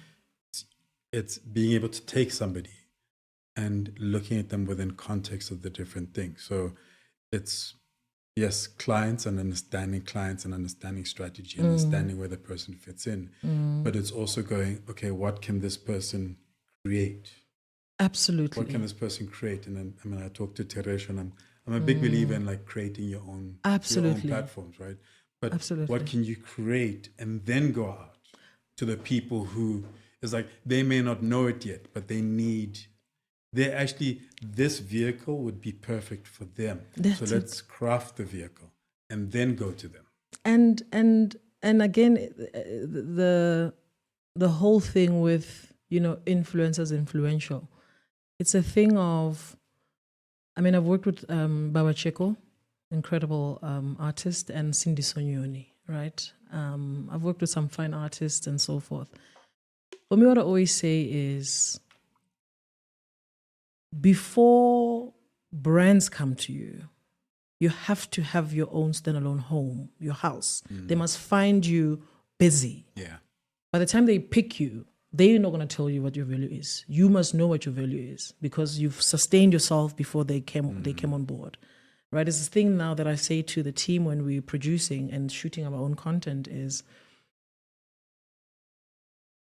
it's being able to take somebody and looking at them within context of the different things. So it's, yes, clients and understanding strategy, understanding where the person fits in. But it's also going, okay, what can this person create? Absolutely. What can this person create? And then, I mean, I talked to Teresh, and I'm a big believer in like creating your own platforms, right? But what can you create and then go out to the people who is like, they may not know it yet, but they're actually, this vehicle would be perfect for them. So let's craft the vehicle and then go to them. And again, the whole thing with, you know, influencers, influential. It's a thing of, I mean, I've worked with Baba Cheko, incredible artist, and Cindy Sonyoni, right? I've worked with some fine artists and so forth. For me, what I always say is, before brands come to you, you have to have your own standalone home, your house. They must find you busy. Yeah. By the time they pick you, they're not going to tell you what your value is. You must know what your value is because you've sustained yourself before they came on board. Right? It's this thing now that I say to the team when we're producing and shooting our own content is,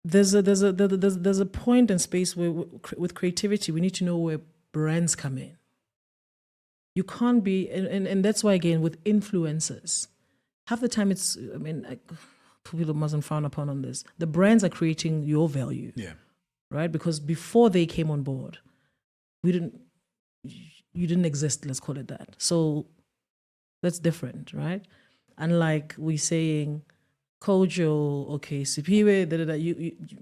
there's a point and space where with creativity we need to know where brands come in. You can't be, and that's why again with influencers, half the time it's, I mean, people mustn't frown upon on this. The brands are creating your value, right? Because before they came on board, you didn't exist. Let's call it that. So that's different, right? Unlike we saying, Kojo, okay, Sipiwe,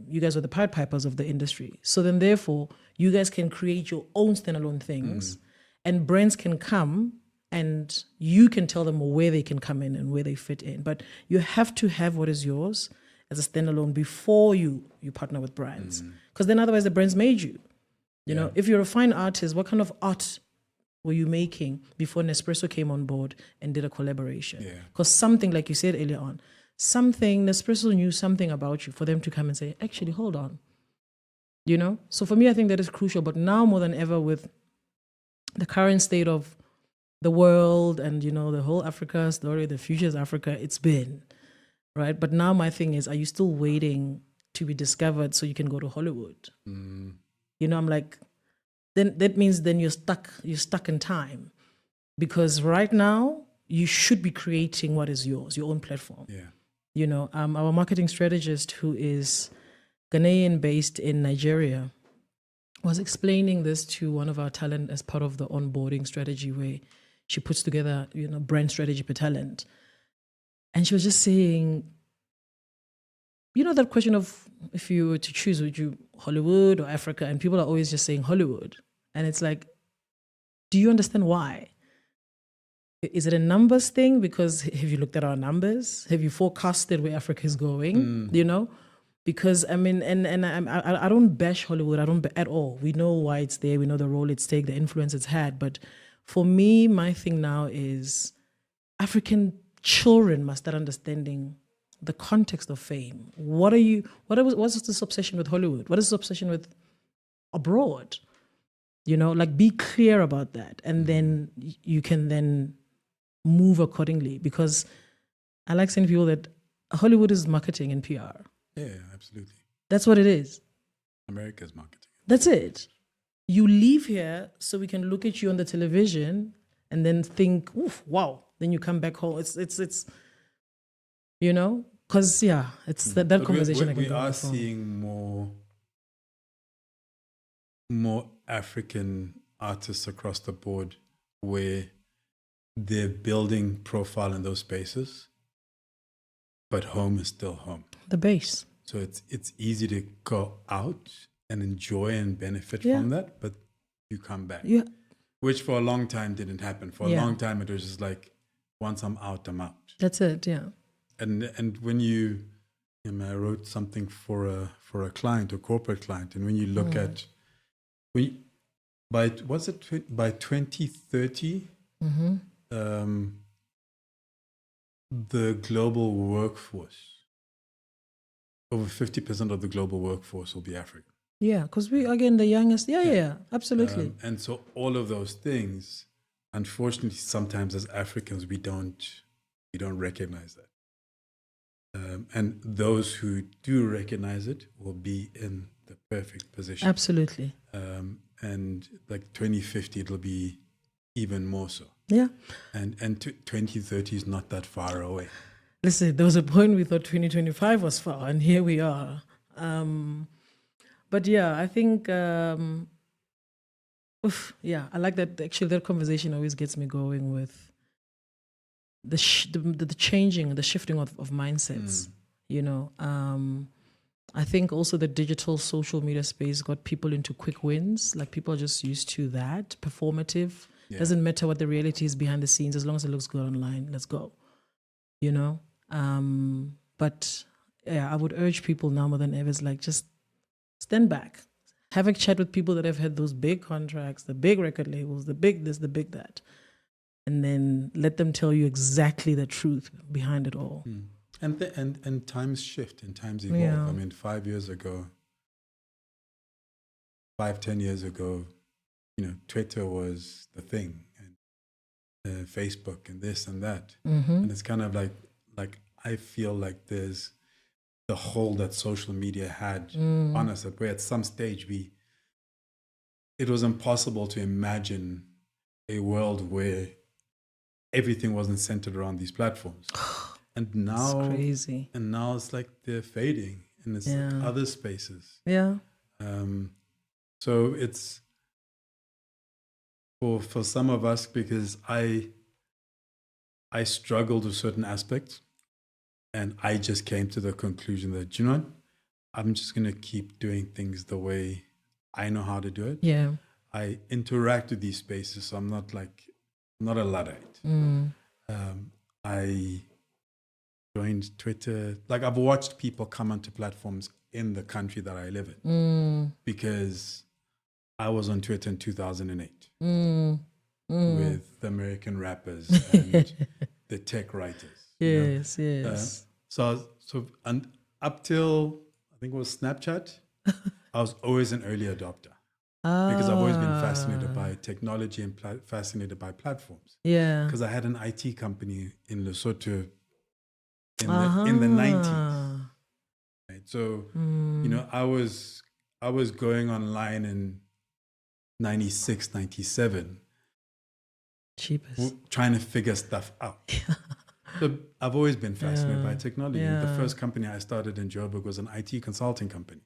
you guys are the Pied Pipers of the industry. So then therefore, you guys can create your own standalone things and brands can come and you can tell them where they can come in and where they fit in. But you have to have what is yours as a standalone before you partner with brands. Because then otherwise the brands made you. You know, if you're a fine artist, what kind of art were you making before Nespresso came on board and did a collaboration? Because something, like you said earlier on, Nespresso knew something about you for them to come and say, actually, hold on. You know? So for me, I think that is crucial. But now more than ever with the current state of the world and, you know, the whole Africa story, the future is Africa, it's been, right? But now my thing is, are you still waiting to be discovered so you can go to Hollywood? You know, I'm like, then that means then you're stuck in time. Because right now, you should be creating what is yours, your own platform. Yeah. You know, our marketing strategist, who is Ghanaian based in Nigeria, was explaining this to one of our talent as part of the onboarding strategy where she puts together, you know, brand strategy per talent. And she was just saying, you know, that question of if you were to choose, would you Hollywood or Africa? And people are always just saying Hollywood. And it's like, do you understand why? Is it a numbers thing? Because have you looked at our numbers? Have you forecasted where Africa is going? You know? Because I mean, and I don't bash Hollywood. I don't at all. We know why it's there. We know the role it's taken, the influence it's had. But for me, my thing now is African children must start understanding the context of fame. What's this obsession with Hollywood? What is this obsession with abroad? You know, like be clear about that, and then you can then move accordingly. Because I like saying to people that Hollywood is marketing and PR. Yeah, absolutely. That's what it is. America's marketing. That's it. You leave here so we can look at you on the television and then think, oof, wow. Then you come back home. It's you know, because it's that conversation. We are seeing more African artists across the board where they're building profile in those spaces, but home is still home. The base. So it's easy to go out and enjoy and benefit Yeah. from that, but you come back. Yeah. Which for a long time didn't happen. For a Yeah. long time it was just like, once I'm out, I'm out. That's it. Yeah. And when I wrote something for a client, a corporate client, and when you look at by 2030, the global workforce, over 50% of the global workforce will be African. Yeah, because we, again, the youngest. Yeah, absolutely. And so all of those things, unfortunately, sometimes as Africans, we don't recognize that. And those who do recognize it will be in the perfect position. Absolutely. And like 2050, it'll be even more so. Yeah. And 2030 is not that far away. Listen, there was a point we thought 2025 was far, and here we are. But yeah, I think, I like that. Actually, that conversation always gets me going with the changing, the shifting of mindsets. I think also the digital social media space got people into quick wins. Like, people are just used to that, performative. Yeah. Doesn't matter what the reality is behind the scenes, as long as it looks good online, let's go. But yeah, I would urge people now more than ever, is like, just stand back, have a chat with people that have had those big contracts, the big record labels, the big this, the big that, and then let them tell you exactly the truth behind it all. And times shift and times evolve. Yeah. I mean, 10 years ago, Twitter was the thing, and Facebook and this and that. And it's kind of like I feel like there's the hold that social media had on us, where at some stage it was impossible to imagine a world where everything wasn't centered around these platforms. And now It's crazy. And now it's like they're fading, and it's like other spaces. Yeah. So it's for some of us, because I struggled with certain aspects, and I just came to the conclusion that, you know what, I'm just going to keep doing things the way I know how to do it. Yeah. I interact with these spaces, so I'm not a Luddite. I joined Twitter. Like, I've watched people come onto platforms in the country that I live in, because I was on Twitter in 2008 with the American rappers and the tech writers. Yes, yes. So and up till, I think it was Snapchat, I was always an early adopter, because I've always been fascinated by technology and fascinated by platforms. Yeah. Because I had an IT company in Lesotho in the 90s. Right? So, I was going online in 96, 97, Cheapest. trying to figure stuff out. So I've always been fascinated by technology. Yeah. The first company I started in Joburg was an IT consulting company.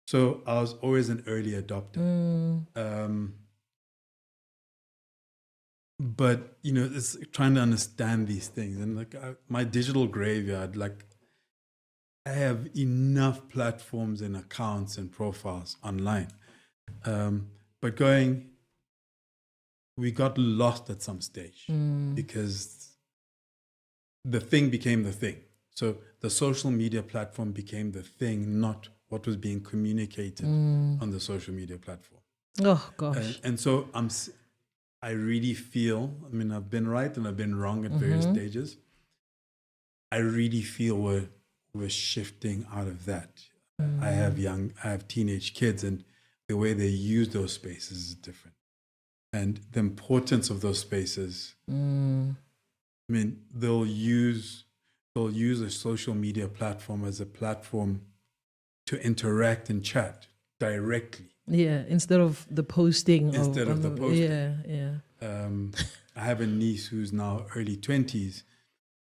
So I was always an early adopter. But, it's trying to understand these things. And like my digital graveyard, like, I have enough platforms and accounts and profiles online. But we got lost at some stage, because the thing became the thing. So the social media platform became the thing, not what was being communicated on the social media platform. Oh, gosh. And so I really feel, I mean, I've been right and I've been wrong at various stages. I really feel we're shifting out of that. I have teenage kids, and the way they use those spaces is different. And the importance of those spaces, I mean, they'll use a social media platform as a platform to interact and chat directly. Yeah, instead of the posting. Yeah. I have a niece who's now early 20s,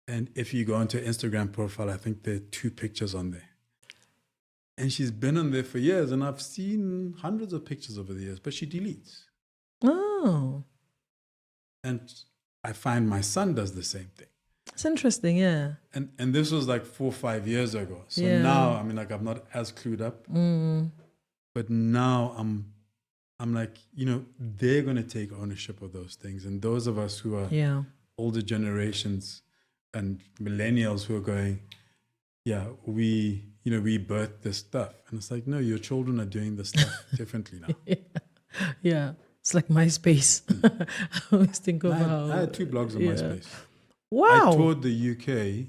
and if you go onto her Instagram profile, I think there are 2 pictures on there. And she's been on there for years, and I've seen hundreds of pictures over the years, but she deletes. Oh. And I find my son does the same thing. It's interesting, yeah. And this was like 4 or 5 years ago. So Yeah. now, I mean, like I'm not as clued up, but now I'm like, they're going to take ownership of those things. And those of us who are older generations and millennials who are going, we birthed this stuff. And it's like, no, your children are doing this stuff differently now. Yeah. It's like MySpace. I always think of I had 2 blogs on MySpace. Wow. I toured the UK.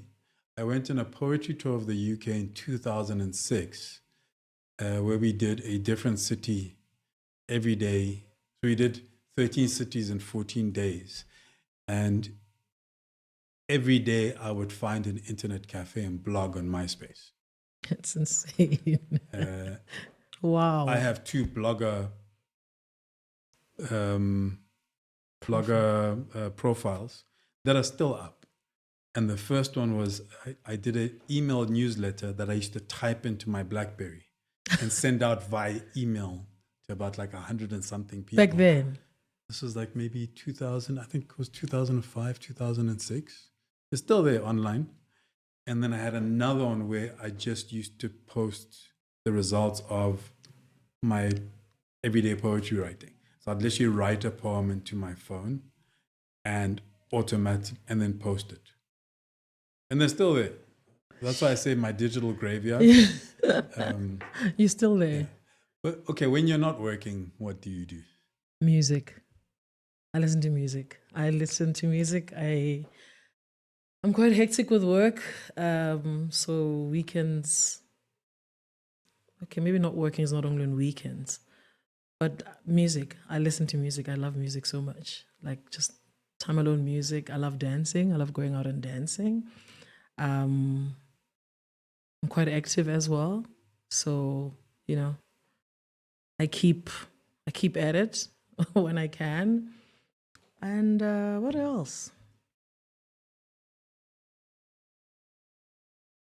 I went on a poetry tour of the UK in 2006, where we did a different city every day. So we did 13 cities in 14 days. And every day I would find an internet cafe and blog on MySpace. That's insane. Wow. I have 2 blogger profiles that are still up. And the first one was I did an email newsletter that I used to type into my BlackBerry and send out via email to about like 100 and something people. Back then. This was like maybe 2000, I think it was 2005, 2006. It's still there online. And then I had another one where I just used to post the results of my everyday poetry writing. So I'd literally write a poem into my phone and and then post it. And they're still there. That's why I say my digital graveyard. You're still there. Yeah. But okay, when you're not working, what do you do? Music. I listen to music. I'm quite hectic with work. So weekends, okay, maybe not working is not only on weekends, but music. I listen to music. I love music so much. Like just time alone music. I love dancing. I love going out and dancing. I'm quite active as well. So, I keep at it when I can. And what else?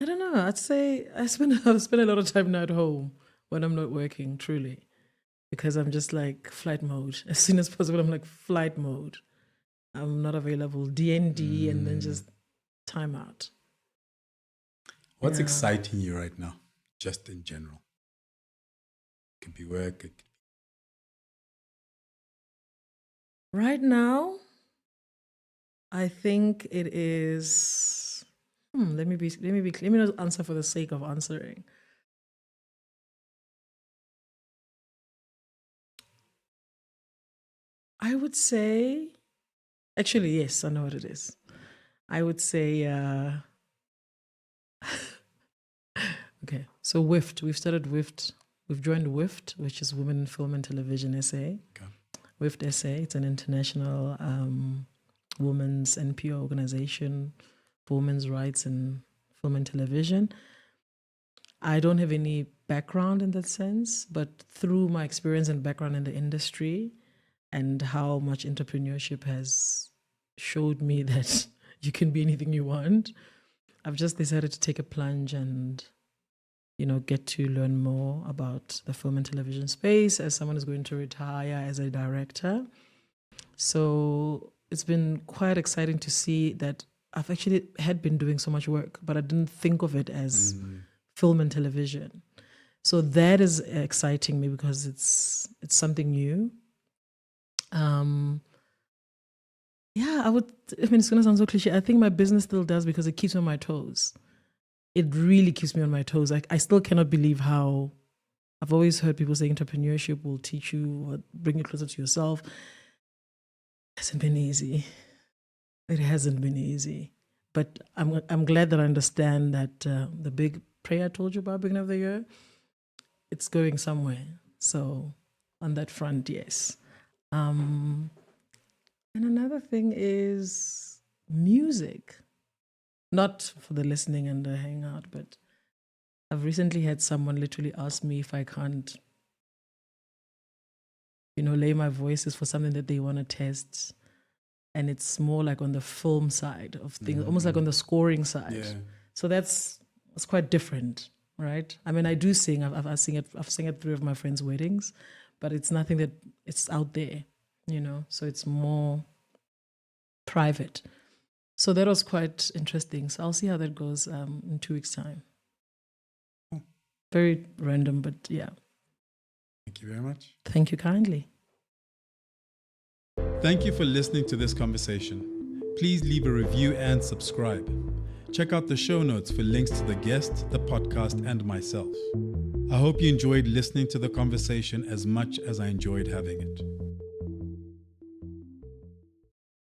I don't know. I'd say I spend a lot of time now at home when I'm not working, truly, because I'm just like flight mode. As soon as possible, I'm like flight mode. I'm not available. DND and then just time out. What's exciting you right now, just in general? It could be work. Right now, I think it is. Let me not answer for the sake of answering. I would say, actually, yes, I know what it is. I would say, okay, so WIFT, we've started WIFT. We've joined WIFT, which is Women in Film and Television SA. Okay. WIFT SA, it's an international women's NPO organization for women's rights in film and television. I don't have any background in that sense, but through my experience and background in the industry and how much entrepreneurship has showed me that you can be anything you want, I've just decided to take a plunge and, get to learn more about the film and television space as someone who's going to retire as a director. So it's been quite exciting to see that I've actually had been doing so much work, but I didn't think of it as film and television. So that is exciting me because it's something new. It's going to sound so cliche. I think my business still does because it keeps me on my toes. It really keeps me on my toes. I still cannot believe how I've always heard people say entrepreneurship will teach you or bring you closer to yourself. It hasn't been easy. It hasn't been easy. But I'm glad that I understand that the big prayer I told you about beginning of the year, it's going somewhere. So on that front, yes. And another thing is music. Not for the listening and the hangout, but I've recently had someone literally ask me if I can't, lay my voices for something that they want to test. And it's more like on the film side of things, almost like on the scoring side. Yeah. So that's quite different, right? I mean, I do sing. I've sing at 3 of my friends' weddings, but it's nothing that it's out there, So it's more private. So that was quite interesting. So I'll see how that goes in 2 weeks' time. Very random, but yeah. Thank you very much. Thank you kindly. Thank you for listening to this conversation. Please leave a review and subscribe. Check out the show notes for links to the guest, the podcast, and myself. I hope you enjoyed listening to the conversation as much as I enjoyed having it.